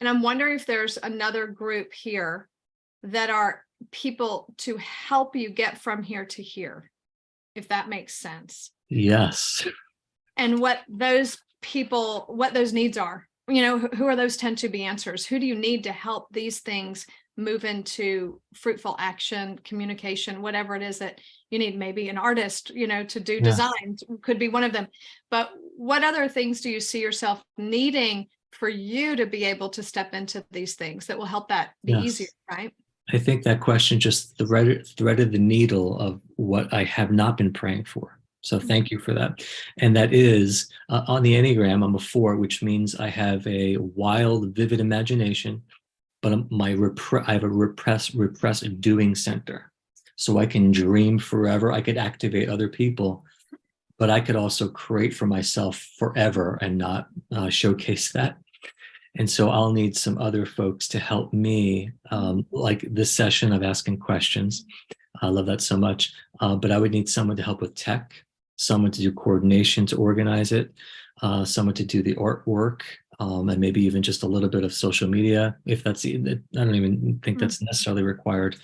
And I'm wondering if there's another group here that are people to help you get from here to here, if that makes sense. Yes. And what those people, what those needs are, who are those tend to be answers? Who do you need to help these things move into fruitful action, communication, whatever it is that you need? Maybe an artist, to do design could be one of them. But what other things do you see yourself needing for you to be able to step into these things that will help that be easier, right? I think that question just threaded the needle of what I have not been praying for. So thank you for that. And that is on the Enneagram, I'm a 4, which means I have a wild, vivid imagination, but I have a repressed doing center. So I can dream forever. I could activate other people, but I could also create for myself forever and not showcase that. And so I'll need some other folks to help me, like this session of asking questions. I love that so much. But I would need someone to help with tech, someone to do coordination to organize it, someone to do the artwork, and maybe even just a little bit of social media, if that's, I don't even think that's necessarily required.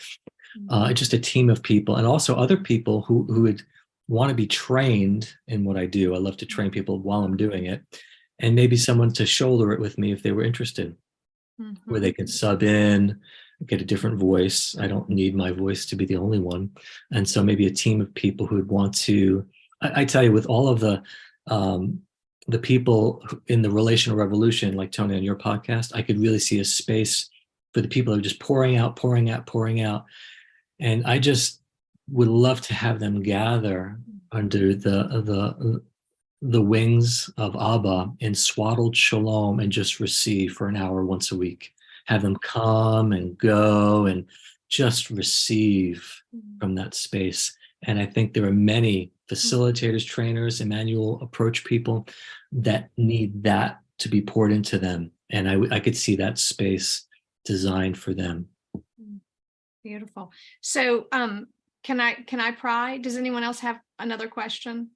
Just a team of people, and also other people who would want to be trained in what I do. I love to train people while I'm doing it. And maybe someone to shoulder it with me if they were interested, where they could sub in, get a different voice. I don't need my voice to be the only one. And so maybe a team of people who would want to, I tell you, with all of the people in the relational revolution, like Tony on your podcast, I could really see a space for the people who are just pouring out. And I just would love to have them gather under the wings of Abba in swaddled shalom and just receive for an hour once a week. Have them come and go and just receive from that space. And I think there are many facilitators, trainers, Emmanuel approach people that need that to be poured into them. And I could see that space designed for them. Beautiful. So can I pry? Does anyone else have another question?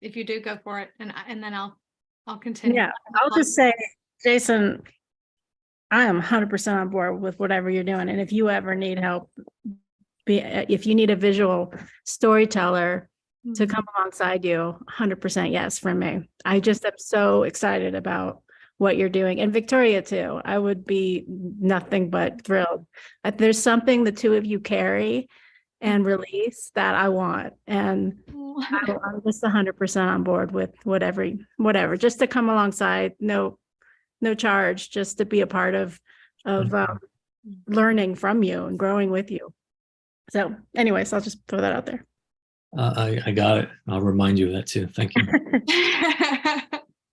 If you do, go for it, and then I'll continue. Yeah, I'll just say, Jason, I am 100% on board with whatever you're doing. And if you ever need help, if you need a visual storyteller to come alongside you, 100% yes from me. I just am so excited about what you're doing. And Victoria too. I would be nothing but thrilled. There's something the two of you carry and release that I want. And I'm just 100% on board with whatever, just to come alongside, no charge, just to be a part of learning from you and growing with you. So anyways, I'll just throw that out there. I got it. I'll remind you of that too. Thank you.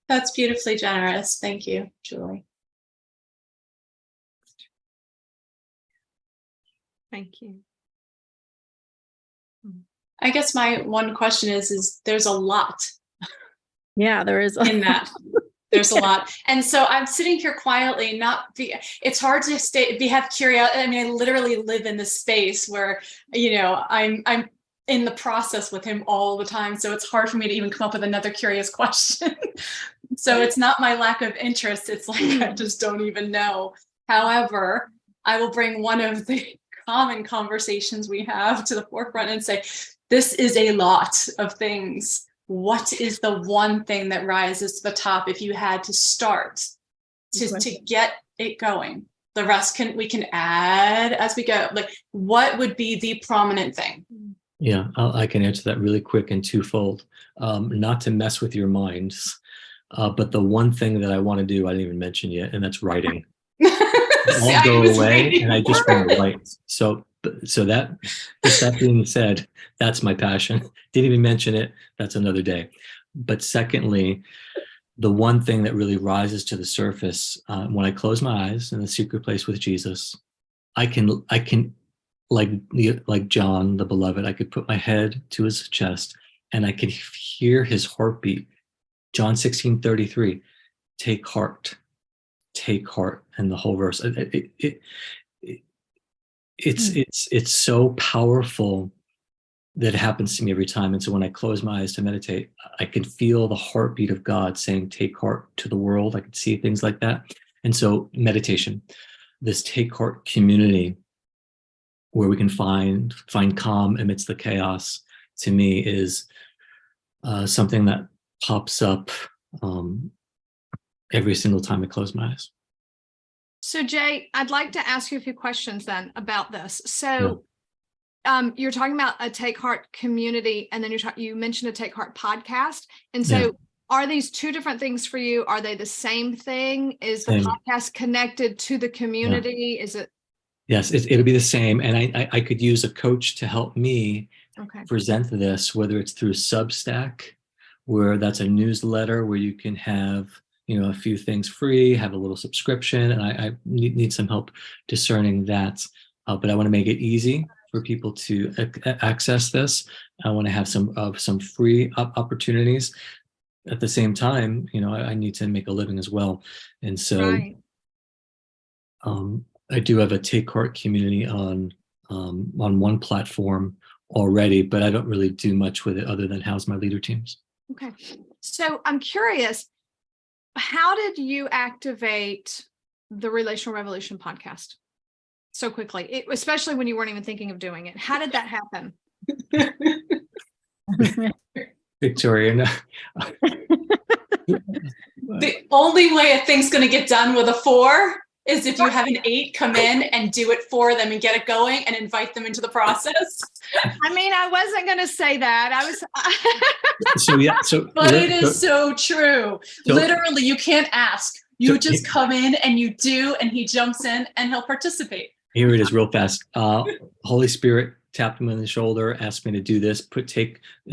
That's beautifully generous. Thank you, Julie. Thank you. I guess my one question is there's a lot. Yeah, there is in that. There's a lot. And so I'm sitting here quietly, it's hard to have curiosity. I mean, I literally live in this space where, I'm in the process with him all the time. So it's hard for me to even come up with another curious question. So it's not my lack of interest. It's like, I just don't even know. However, I will bring one of the common conversations we have to the forefront and say, this is a lot of things. What is the one thing that rises to the top if you had to start to get it going? The rest we can add as we go. Like, what would be the prominent thing? Yeah, I can answer that really quick and twofold. Not to mess with your minds, But the one thing that I want to do, I didn't even mention yet, and that's writing. See, I'll I go was away waiting and I just for want to it. write. So that, just that being said, that's my passion. Didn't even mention it. That's another day. But secondly, the one thing that really rises to the surface when I close my eyes in the secret place with Jesus, I can like John the beloved, I could put my head to his chest and I could hear his heartbeat. John 16:33, take heart, and the whole verse. It's so powerful that it happens to me every time. And so when I close my eyes to meditate, I can feel the heartbeat of God saying, take heart to the world. I can see things like that. And so meditation, this take heart community where we can find calm amidst the chaos, to me is something that pops up every single time I close my eyes. So Jay, I'd like to ask you a few questions then about this. So you're talking about a Take Heart community, and then you mentioned a Take Heart podcast. And so are these two different things for you? Are they the same thing? Is the podcast connected to the community? Is it? Yes, it'll be the same. And I could use a coach to help me present this, whether it's through Substack, where that's a newsletter where you can have, a few things free, have a little subscription. And I need some help discerning that. But I want to make it easy for people to access this. I want to have some free opportunities. At the same time, I need to make a living as well. And so I do have a Take Heart community on one platform already, but I don't really do much with it other than house my leader teams. Okay. So I'm curious, how did you activate the Relational Revolution podcast so quickly, especially when you weren't even thinking of doing it? How did that happen? Victoria, the only way a thing's going to get done with a 4 is if you have an 8 come in and do it for them and get it going and invite them into the process. I mean, I wasn't going to say that. I was. But it is so true. Literally, you can't ask. You just come in and you do, and he jumps in and he'll participate. Here it is real fast. Holy Spirit tapped him on the shoulder, asked me to do this,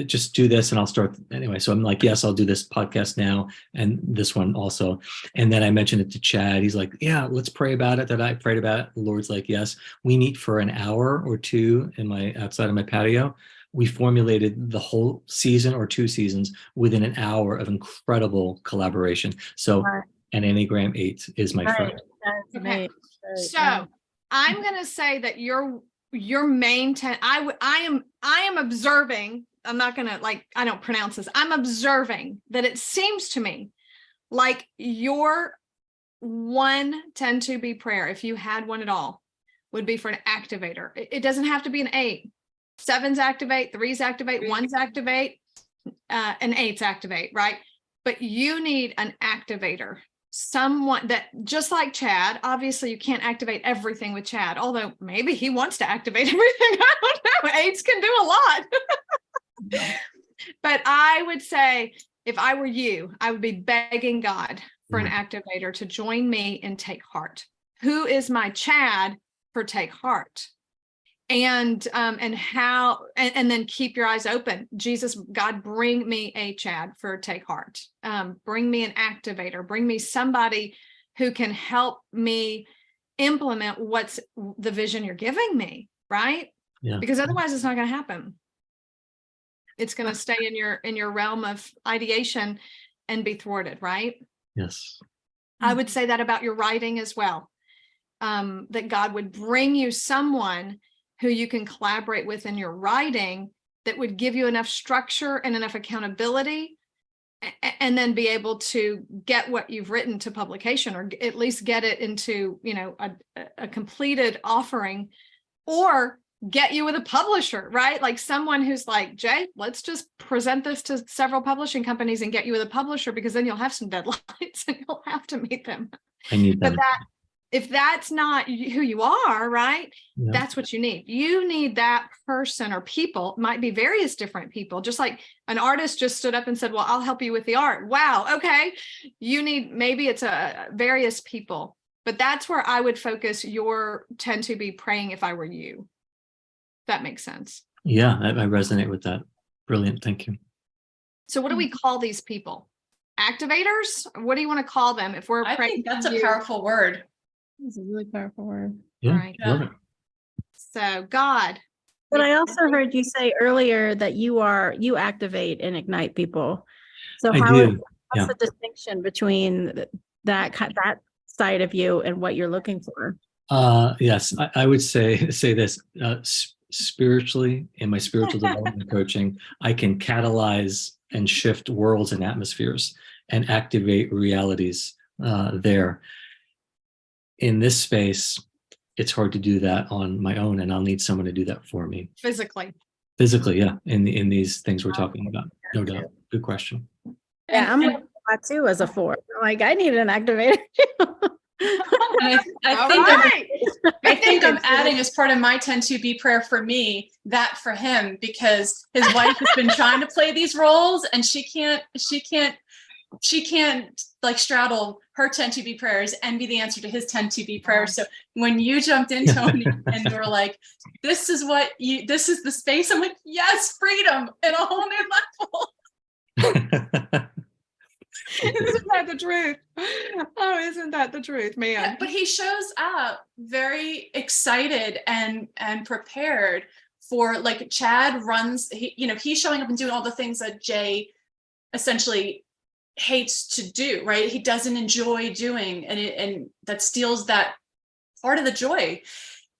just do this and I'll start. Anyway, so I'm like, yes, I'll do this podcast now and this one also. And then I mentioned it to Chad. He's like, yeah, let's pray about it. That I prayed about it. The Lord's like, yes. We meet for an hour or two outside of my patio. We formulated the whole season or 2 seasons within an hour of incredible collaboration. So an Enneagram 8 is my friend. Okay. So I'm going to say that your main I am observing. I'm not going to I don't pronounce this. I'm observing that it seems to me like your 1 10-2-B prayer, if you had one at all, would be for an activator. It doesn't have to be an 8. 7s activate, 3s activate, 1s activate, and 8s activate, right? But you need an activator. Someone that, just like Chad, obviously you can't activate everything with Chad, although maybe he wants to activate everything. I don't know. 8s can do a lot. But I would say, if I were you, I would be begging God for an activator to join me in Take Heart. Who is my Chad for Take Heart? And how, and then keep your eyes open. Jesus, God, bring me a Chad for Take Heart. Bring me an activator. Bring me somebody who can help me implement what's the vision you're giving me, right? Yeah. Because otherwise it's not going to happen. It's going to stay in your realm of ideation and be thwarted, right? Yes. I would say that about your writing as well. That God would bring you someone who you can collaborate with in your writing that would give you enough structure and enough accountability, and then be able to get what you've written to publication, or at least get it into, a completed offering, or get you with a publisher, right? Like someone who's like, Jay, let's just present this to several publishing companies and get you with a publisher, because then you'll have some deadlines and you'll have to meet them. I need them. But if that's not who you are, right? Yeah. That's what you need. You need that person or people, might be various different people, just like an artist just stood up and said, well, I'll help you with the art. Wow. Okay. You need, maybe it's various people, but that's where I would focus your tend to be praying if I were you. That makes sense. Yeah, I resonate with that. Brilliant. Thank you. So what do we call these people? Activators? What do you want to call them if we're I praying? think that's a you? powerful word. It's a really powerful word. Yeah, Right. love it. So God. But I also heard you say earlier that you activate and ignite people. So I how do. what's Yeah. the distinction between that side of you and what you're looking for? Yes, I would say this spiritually, in my spiritual development coaching, I can catalyze and shift worlds and atmospheres and activate realities there. In this space, it's hard to do that on my own, and I'll need someone to do that for me. Physically. Physically, yeah, in these things we're talking about, no doubt. Good question. Yeah, I'm like that too as a 4. I'm like, I need an activator too. And I think I'm adding as part of my 10-2-B prayer for me, that for him, because his wife has been trying to play these roles and she can't like straddle her 10-2-B prayers and be the answer to his 10-2-B prayers. So when you jumped in, Tony, and were like, this is the space, I'm like, yes, freedom at a whole new level. Isn't that the truth? Oh, isn't that the truth, man? Yeah, but he shows up very excited and prepared for, like, Chad runs, he's showing up and doing all the things that Jay essentially hates to do, right? He doesn't enjoy doing, and that steals that part of the joy.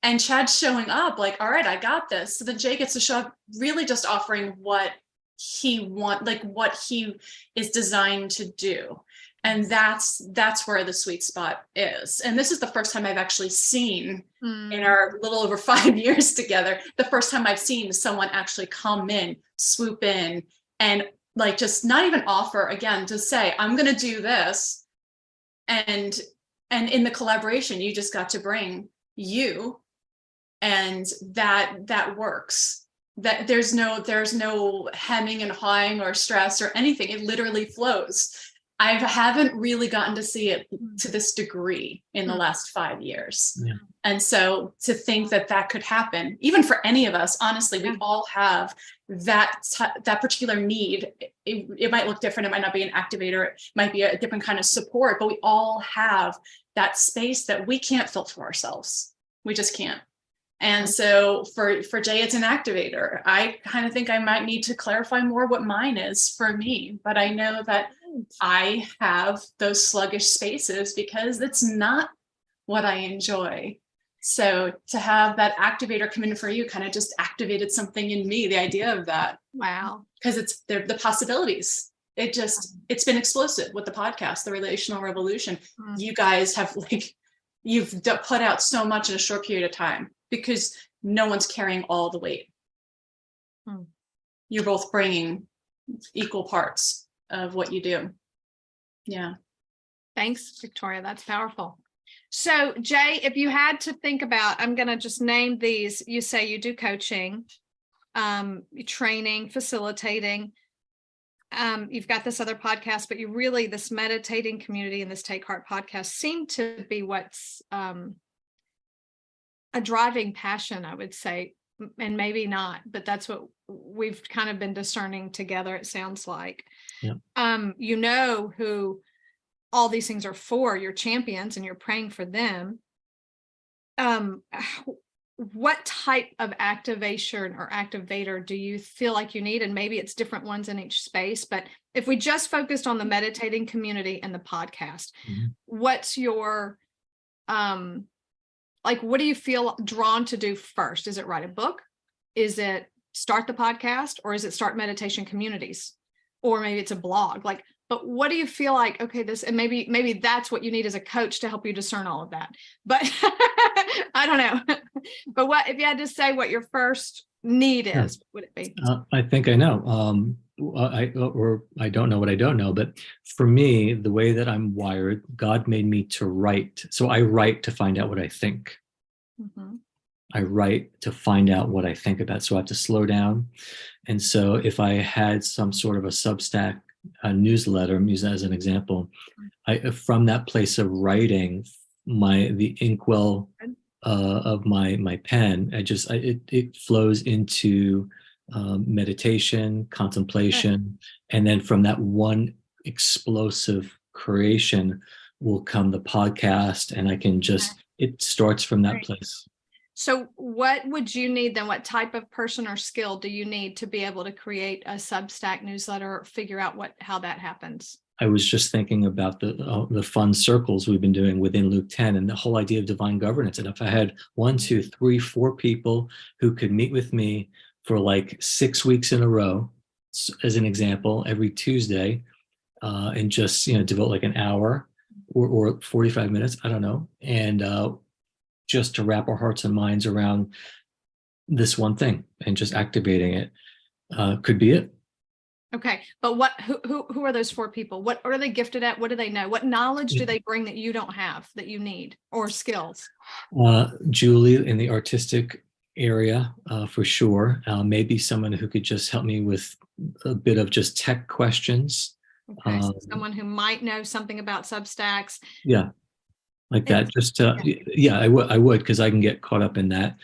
And Chad's showing up like, all right, I got this. So then Jay gets to show up really just offering what he what he is designed to do. And that's where the sweet spot is. And this is the first time I've actually seen in our little over 5 years together, the first time I've seen someone actually come in, swoop in, and like just not even offer, again, to say, I'm going to do this. And in the collaboration, you just got to bring you, and that works. That there's no hemming and hawing or stress or anything. It literally flows. I haven't really gotten to see it to this degree in the last 5 years. Yeah. And so to think that could happen, even for any of us, honestly, we all have that particular need. It might look different. It might not be an activator. It might be a different kind of support, but we all have that space that we can't fill for ourselves. We just can't. And so for Jay, it's an activator. I kind of think I might need to clarify more what mine is for me, but I know that I have those sluggish spaces because it's not what I enjoy. So to have that activator come in for you kind of just activated something in me, the idea of that. Wow. Because it's the possibilities. It's been explosive with the podcast, The Relational Revolution. You guys have you've put out so much in a short period of time because no one's carrying all the weight. You're both bringing equal parts of what you do. Yeah. Thanks, Victoria. That's powerful. So Jay, if you had to think about, I'm going to just name these. You say you do coaching, training, facilitating. You've got this other podcast, but this meditating community and this Take Heart podcast seem to be what's a driving passion, I would say, and maybe not, but that's what we've kind of been discerning together, it sounds like. Yeah. Who all these things are for, your champions, and you're praying for them. What type of activation or activator do you feel like you need? And maybe it's different ones in each space, but if we just focused on the meditating community and the podcast, what's your, what do you feel drawn to do first? Is it write a book? Is it start the podcast? Or is it start meditation communities? Or maybe it's a blog? But what do you feel like, okay, and maybe that's what you need as a coach to help you discern all of that. But I don't know. But what, if you had to say what your first need is, would it be? I think I know. I don't know what I don't know, but for me, the way that I'm wired, God made me to write. So I write to find out what I think. Mhm. I write to find out what I think about. So I have to slow down. And so if I had some sort of a Substack newsletter, I'm using that as an example, from that place of writing, the inkwell of my pen, it flows into meditation, contemplation, and then from that one explosive creation will come the podcast, and I can just, it starts from that place. So what would you need then? What type of person or skill do you need to be able to create a Substack newsletter, figure out how that happens? I was just thinking about the fun circles we've been doing within Luke 10 and the whole idea of divine governance. And if I had 1, 2, 3, 4 people who could meet with me for like 6 weeks in a row, as an example, every Tuesday, and just, devote like an hour or 45 minutes, I don't know, and just to wrap our hearts and minds around this one thing and just activating it, could be it. Okay, but who are those 4 people? What are they gifted at? What do they know? What knowledge do they bring that you don't have, that you need, or skills? Julie in the artistic area, for sure. Maybe someone who could just help me with a bit of just tech questions. Okay, so someone who might know something about Substacks. Yeah, like that. Just I would, because I can get caught up in that.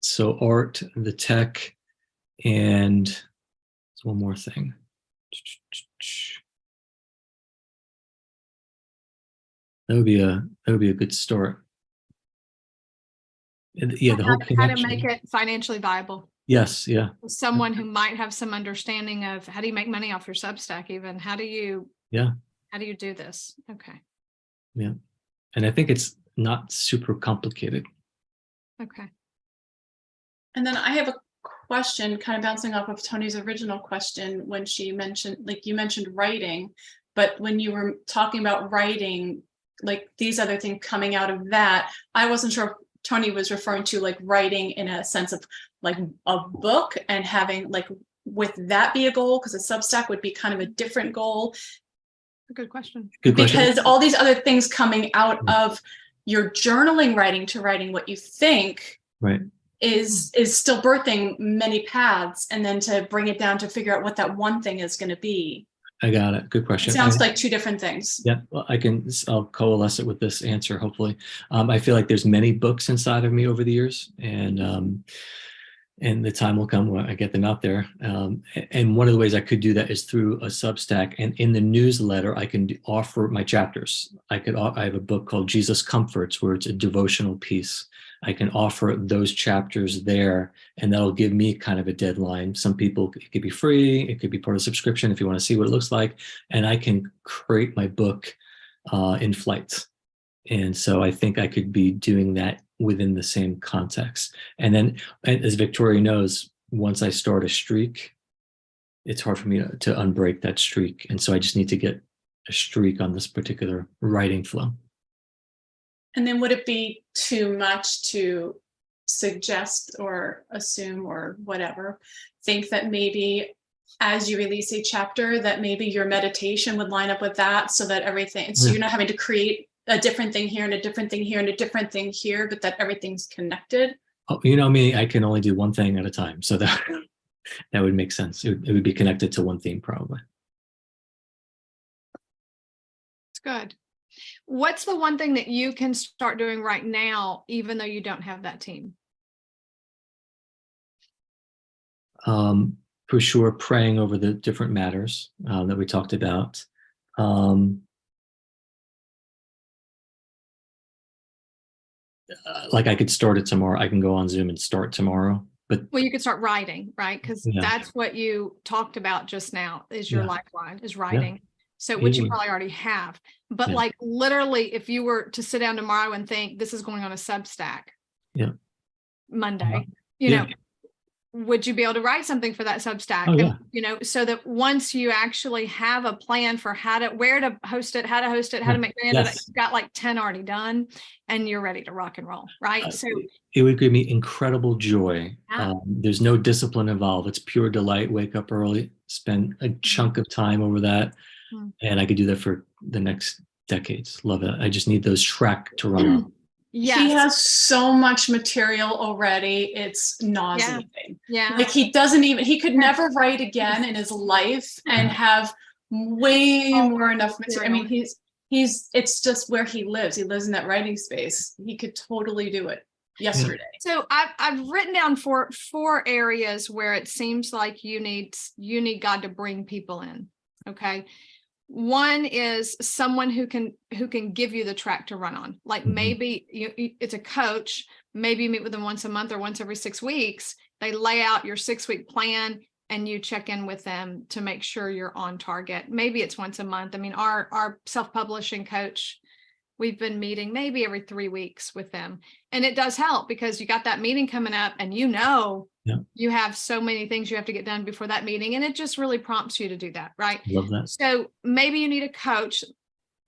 So art, the tech, and there's one more thing. That would be a good start. Yeah, the whole How to connection. make it financially viable. Yes, yeah. Someone who might have some understanding of how do you make money off your Substack, even how do you do this? Okay. Yeah. And I think it's not super complicated. Okay. And then I have a question kind of bouncing off of Tony's original question when she mentioned, like you mentioned writing, but when you were talking about writing, like these other things coming out of that, I wasn't sure if Tony was referring to like writing in a sense of like a book and having like, with that be a goal? Because a Substack would be kind of a different goal. Good question. Because all these other things coming out of your journaling writing to writing what you think, right, is still birthing many paths, and then to bring it down to figure out what that one thing is going to be. I got it. Good question. It sounds like 2 different things. Yeah, well, I'll coalesce it with this answer, hopefully. I feel like there's many books inside of me over the years, and the time will come when I get them out there. And one of the ways I could do that is through a Substack. And in the newsletter, I can offer my chapters. I have a book called Jesus Comforts, where it's a devotional piece. I can offer those chapters there, and that'll give me kind of a deadline. Some people, it could be free, it could be part of a subscription if you want to see what it looks like, and I can create my book in flight. And so I think I could be doing that within the same context. And then, as Victoria knows, once I start a streak, it's hard for me to unbreak that streak. And so I just need to get a streak on this particular writing flow. And then would it be too much to suggest or assume or whatever, think that maybe as you release a chapter that maybe your meditation would line up with that, so that everything, so you're not having to create a different thing here and a different thing here and a different thing here, but that everything's connected? Oh, you know me, I can only do one thing at a time. So that would make sense. It would be connected to one theme probably. It's good. What's the one thing that you can start doing right now, even though you don't have that team? For sure, praying over the different matters that we talked about. Like I could start it tomorrow. I can go on Zoom and start tomorrow. But well, you could start writing, right? Because that's what you talked about just now, is your lifeline, is writing. Yeah. So which you probably already have. But like literally, if you were to sit down tomorrow and think this is going on a Substack Monday, you know, would you be able to write something for that Substack? Oh, yeah. And, you know, so that once you actually have a plan for where to host it, how to host it, how to make it, Yes. you've got like 10 already done and you're ready to rock and roll, right? So it would give me incredible joy. Yeah. There's no discipline involved. It's pure delight. Wake up early, spend a chunk of time over that. And I could do that for the next decades. Love it. I just need those track to run on. Yes. He has so much material already. It's nauseating. Yeah. Like he could never write again in his life and have way more enough material. I mean, it's just where he lives. He lives in that writing space. He could totally do it yesterday. So I've written down four areas where it seems like you need God to bring people in. Okay. One is someone who can give you the track to run on. Like maybe it's a coach. Maybe you meet with them once a month or once every 6 weeks. They lay out your 6-week plan and you check in with them to make sure you're on target. Maybe it's once a month. I mean, our self-publishing coach, we've been meeting maybe every 3 weeks with them. And it does help because you got that meeting coming up and you have so many things you have to get done before that meeting. And it just really prompts you to do that, right? Love that. So maybe you need a coach.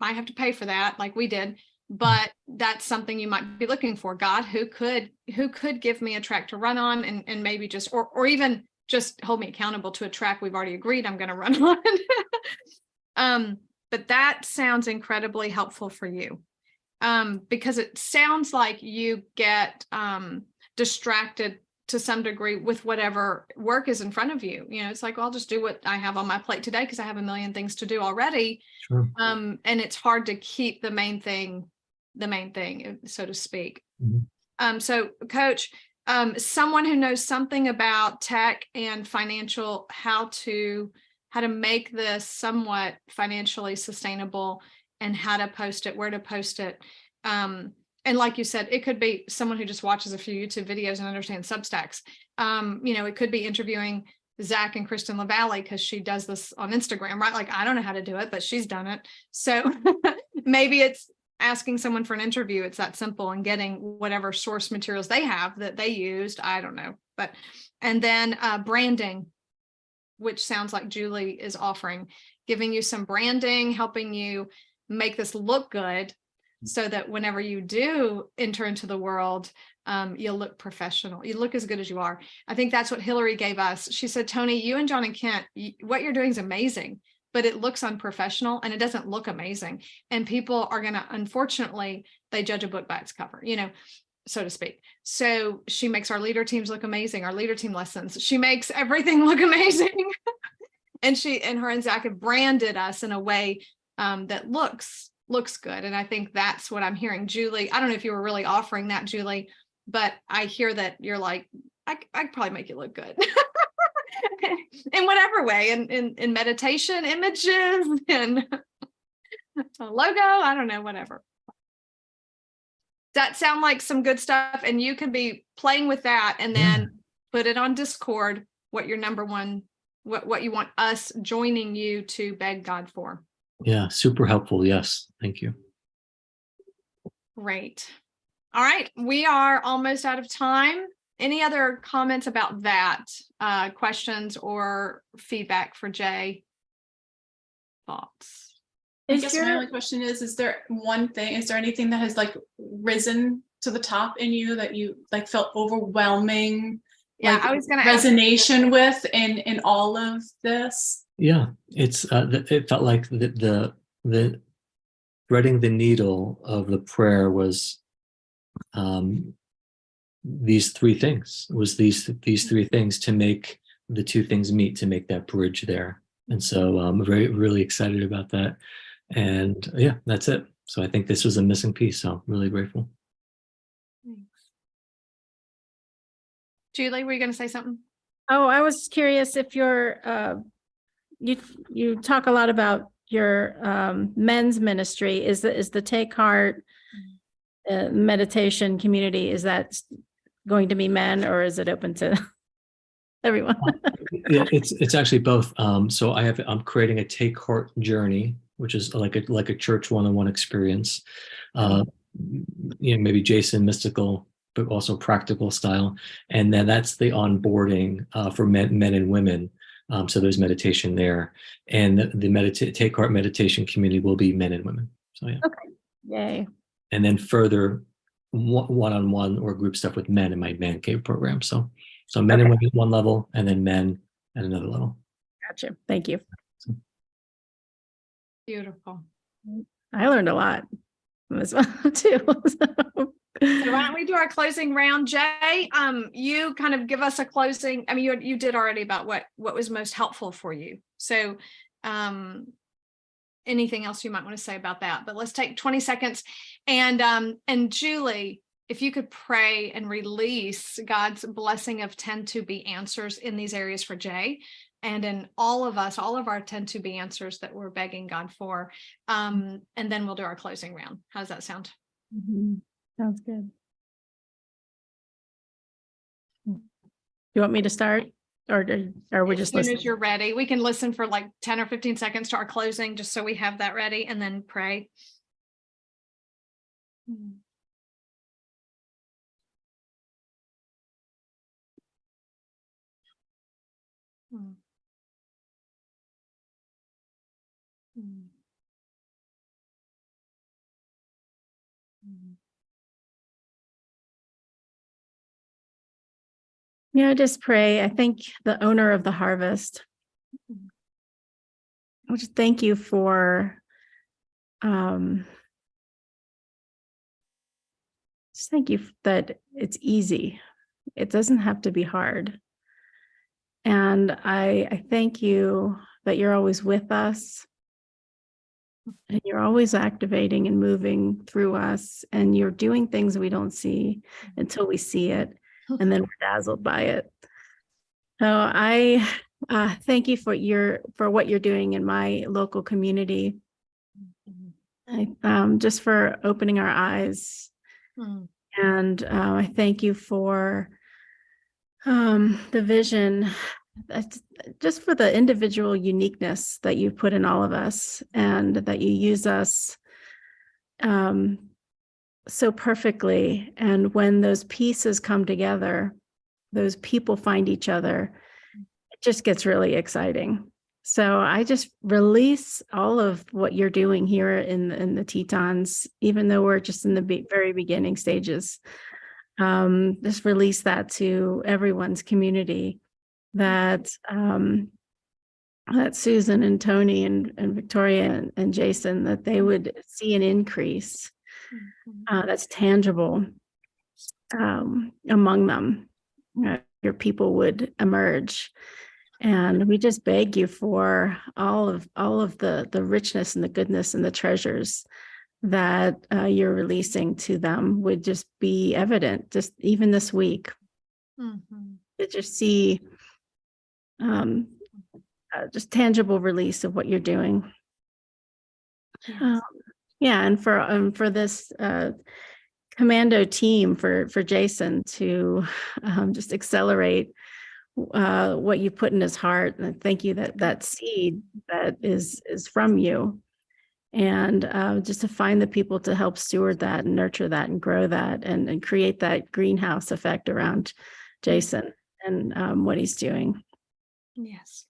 Might have to pay for that like we did, but that's something you might be looking for. God, who could give me a track to run on and maybe just, or even just hold me accountable to a track we've already agreed I'm going to run on. But that sounds incredibly helpful for you because it sounds like you get distracted to some degree with whatever work is in front of you. You know, it's like, well, I'll just do what I have on my plate today because I have a million things to do already. Sure. And it's hard to keep the main thing, so to speak. So Coach, someone who knows something about tech and financial, how to make this somewhat financially sustainable and how to post it, where to post it. And like you said, it could be someone who just watches a few YouTube videos and understands Substacks. You know, it could be interviewing Zach and Kristen LaValle because she does this on Instagram, right? Like, I don't know how to do it, but she's done it. So maybe it's asking someone for an interview. It's that simple, and getting whatever source materials they have that they used. I don't know. And then branding, which sounds like Julie is offering, giving you some branding, helping you make this look good so that whenever you do enter into the world, you'll look professional. You look as good as you are. I think that's what Hillary gave us. She said, Tony, you and John and Kent, what you're doing is amazing, but it looks unprofessional and it doesn't look amazing. And people are going to, unfortunately, they judge a book by its cover, you know, so to speak. So she makes our leader teams look amazing, our leader team lessons. She makes everything look amazing. And her and Zach have branded us in a way that looks good. And I think that's what I'm hearing. Julie, I don't know if you were really offering that, Julie, but I hear that you're like, I could probably make it look good. In whatever way, in meditation images and a logo, I don't know, whatever. That sound like some good stuff, and you can be playing with that and then put it on Discord, what your number one, what you want us joining you to beg God for. Yeah, super helpful. Yes, thank you. Great. All right, we are almost out of time. Any other comments about that? Questions or feedback for Jay? Thoughts? I guess my only question is there anything that has like risen to the top in you that you like felt overwhelming? Yeah, like, I was going to resonation with in all of this. Yeah, it's it felt like the threading the needle of the prayer was these three things to make the two things meet, to make that bridge there. And so I'm really excited about that. And yeah, that's it. So I think this was a missing piece. So I'm really grateful. Thanks. Julie, were you going to say something? Oh, I was curious if you're, you talk a lot about your men's ministry. Is the Take Heart meditation community, is that going to be men, or is it open to everyone? Yeah, it's actually both. So I'm creating a Take Heart journey, which is like a church one-on-one experience. You know, maybe Jason, mystical but also practical style. And then that's the onboarding for men and women. So there's meditation there, and the Take Heart meditation community will be men and women. So yeah. Okay. Yay. And then further one-on-one or group stuff with men in my Man Cave program. So men and women at one level, and then men at another level. Gotcha. Thank you. Beautiful. I learned a lot as well too. So why don't we do our closing round, Jay? You kind of give us a closing. I mean, you did already about what was most helpful for you. So, anything else you might want to say about that? But let's take 20 seconds. And Julie, if you could pray and release God's blessing of 10 to be answers in these areas for Jay, and in all of our 10 to be answers that we're begging God for. And then we'll do our closing round. How does that sound? Mm-hmm. Sounds good. You want me to start, or we just As soon listening? as you're ready, we can listen for like 10 or 15 seconds to our closing, just so we have that ready, and then pray. Yeah, just pray. I thank the owner of the harvest. I just thank you for just thank you that it's easy. It doesn't have to be hard. And I thank you that you're always with us, and you're always activating and moving through us, and you're doing things we don't see until we see it, and then we're dazzled by it. So I thank you for what you're doing in my local community. Just for opening our eyes. And I thank you for the vision, just for the individual uniqueness that you put in all of us, and that you use us so perfectly. And when those pieces come together, those people find each other, it just gets really exciting. So I just release all of what you're doing here in the Tetons, even though we're just in the very beginning stages. Just release that to everyone's community, that Susan and Tony and Victoria and Jason, that they would see an increase that's tangible among them. Your people would emerge. And we just beg you for all of the richness and the goodness and the treasures that you're releasing to them would just be evident, just even this week. To just see just tangible release of what you're doing. Yes. Yeah, and for this commando team, for Jason to just accelerate what you put in his heart. And thank you that seed that is from you, and just to find the people to help steward that and nurture that and grow that and create that greenhouse effect around Jason and what he's doing. Yes.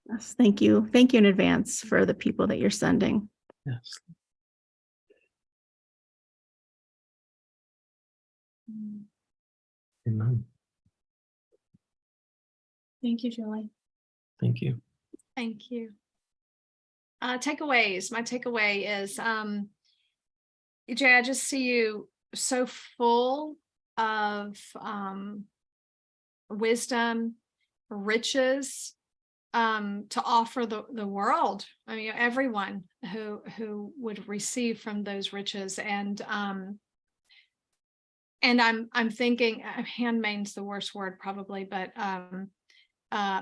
Yes, thank you in advance for the people that you're sending. Yes. Amen. Thank you, Julie. Thank you. Thank you. Takeaways. My takeaway is, Jay, I just see you so full of wisdom, riches, to offer the world. I mean, everyone who would receive from those riches. And I'm thinking, handmaid's the worst word probably, but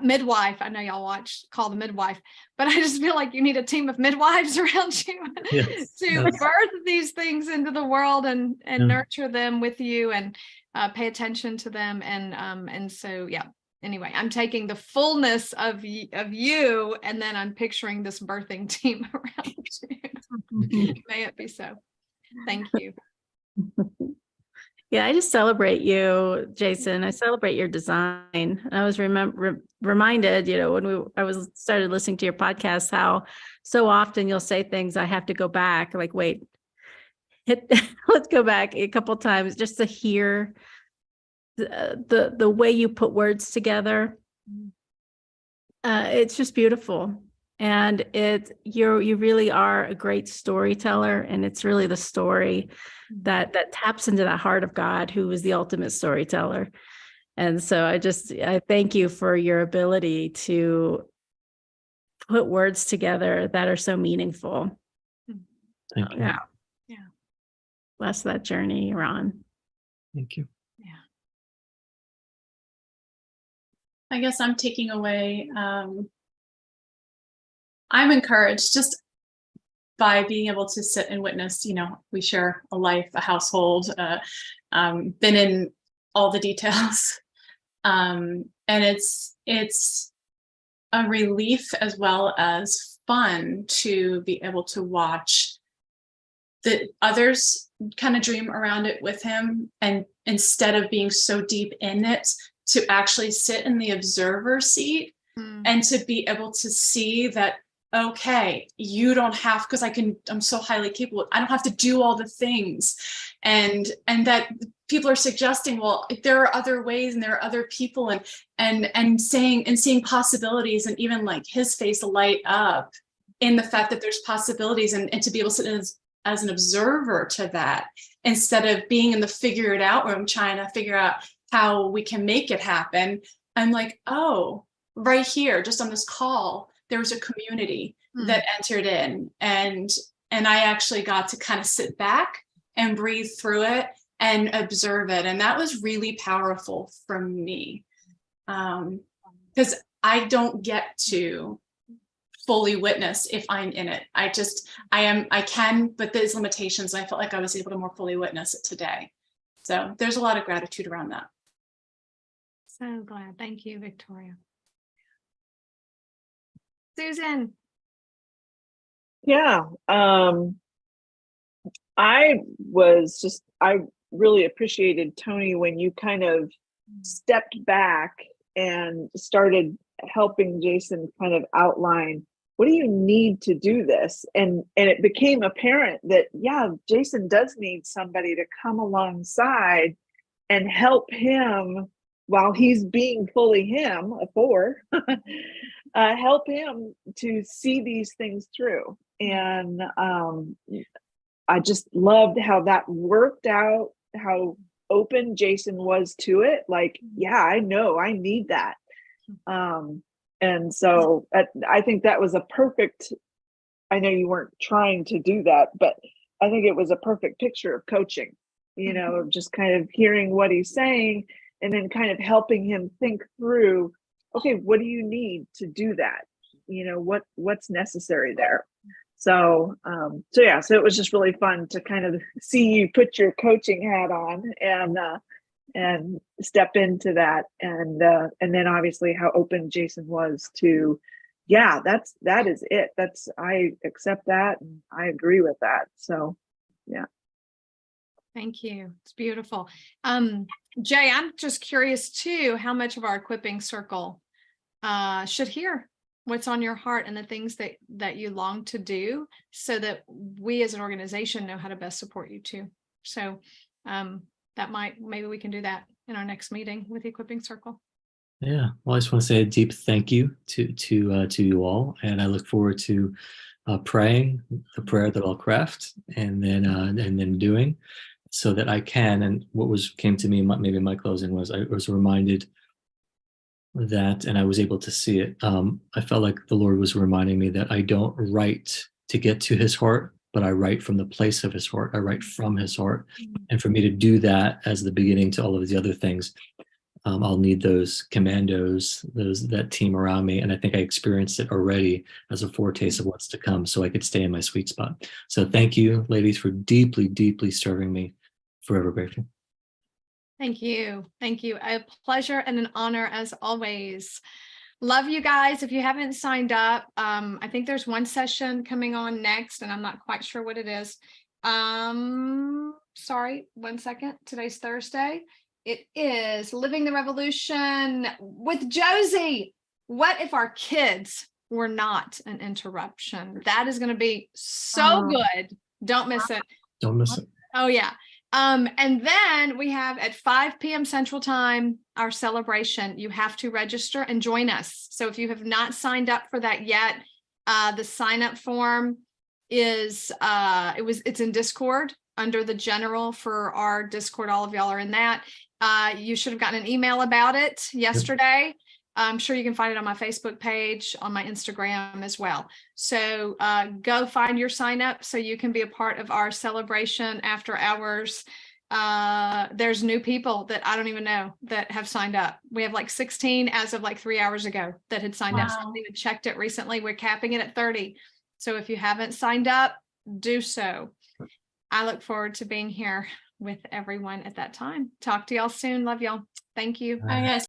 midwife. I know y'all Call the Midwife, but I just feel like you need a team of midwives around you to birth these things into the world and nurture them with you and pay attention to them. And so, yeah. Anyway, I'm taking the fullness of you, and then I'm picturing this birthing team around you. May it be so. Thank you. Yeah, I just celebrate you, Jason. I celebrate your design. And I was reminded, when I was started listening to your podcast, how so often you'll say things I have to go back, like, wait, let's go back a couple times just to hear the way you put words together. It's just beautiful. And you really are a great storyteller, and it's really the story that taps into that heart of God, who is the ultimate storyteller. And so I thank you for your ability to put words together that are so meaningful. Thank you. Yeah. Yeah. Bless that journey you're on. Thank you. I guess I'm taking away, I'm encouraged just by being able to sit and witness, we share a life, a household, been in all the details. And it's a relief as well as fun to be able to watch the others kind of dream around it with him. And instead of being so deep in it, to actually sit in the observer seat and to be able to see that, okay, you don't have, because I'm so highly capable, I don't have to do all the things. And that people are suggesting, well, there are other ways and there are other people, and seeing possibilities, and even like his face light up in the fact that there's possibilities, and to be able to sit as an observer to that, instead of being in the figure it out room trying to figure out how we can make it happen. I'm like, oh, right here, just on this call, there was a community that entered in, and I actually got to kind of sit back and breathe through it and observe it. And that was really powerful for me, because I don't get to fully witness if I'm in it. I can, but there's limitations. I felt like I was able to more fully witness it today. So there's a lot of gratitude around that. So glad. Thank you, Victoria. Susan. Yeah. I really appreciated, Tony, when you kind of stepped back and started helping Jason kind of outline, what do you need to do this? And it became apparent that, yeah, Jason does need somebody to come alongside and help him while he's being fully him, help him to see these things through. And I just loved how that worked out, how open Jason was to it. Like, yeah, I know I need that. And so I think that was I know you weren't trying to do that, but I think it was a perfect picture of coaching, just kind of hearing what he's saying and then kind of helping him think through, okay, what do you need to do that? What's necessary there? So it was just really fun to kind of see you put your coaching hat on and step into that. And then obviously how open Jason was to, yeah, that is it. I accept that. And I agree with that. So, yeah. Thank you. It's beautiful. Jay, I'm just curious too, how much of our equipping circle should hear what's on your heart and the things that you long to do, so that we as an organization know how to best support you too. So maybe we can do that in our next meeting with the equipping circle. Yeah. Well, I just want to say a deep thank you to you all, and I look forward to praying the prayer that I'll craft and then doing, so that I can. And what came to me, maybe my closing was, I was reminded that, and I was able to see it. I felt like the Lord was reminding me that I don't write to get to his heart, but I write from the place of his heart. I write from his heart. And for me to do that as the beginning to all of the other things, I'll need those commandos, that team around me. And I think I experienced it already as a foretaste of what's to come, so I could stay in my sweet spot. So thank you, ladies, for deeply, deeply serving me. Forever grateful. Thank you. Thank you. A pleasure and an honor as always. Love you guys. If you haven't signed up, I think there's one session coming on next, and I'm not quite sure what it is. Sorry, 1 second. Today's Thursday. It is Living the Revolution with Josie. What if our kids were not an interruption? That is going to be so good. Don't miss it. Don't miss it. Oh yeah. And then we have at 5 p.m. Central Time, our celebration. You have to register and join us. So if you have not signed up for that yet, the sign up form is it's in Discord under the general for our Discord. All of y'all are in that. You should have gotten an email about it yesterday. I'm sure you can find it on my Facebook page, on my Instagram as well. So go find your sign up so you can be a part of our celebration after hours. There's new people that I don't even know that have signed up. We have like 16 as of like 3 hours ago that had signed up. So I even checked it recently. We're capping it at 30. So if you haven't signed up, do so. I look forward to being here with everyone at that time. Talk to y'all soon. Love y'all. Thank you. Bye, guys.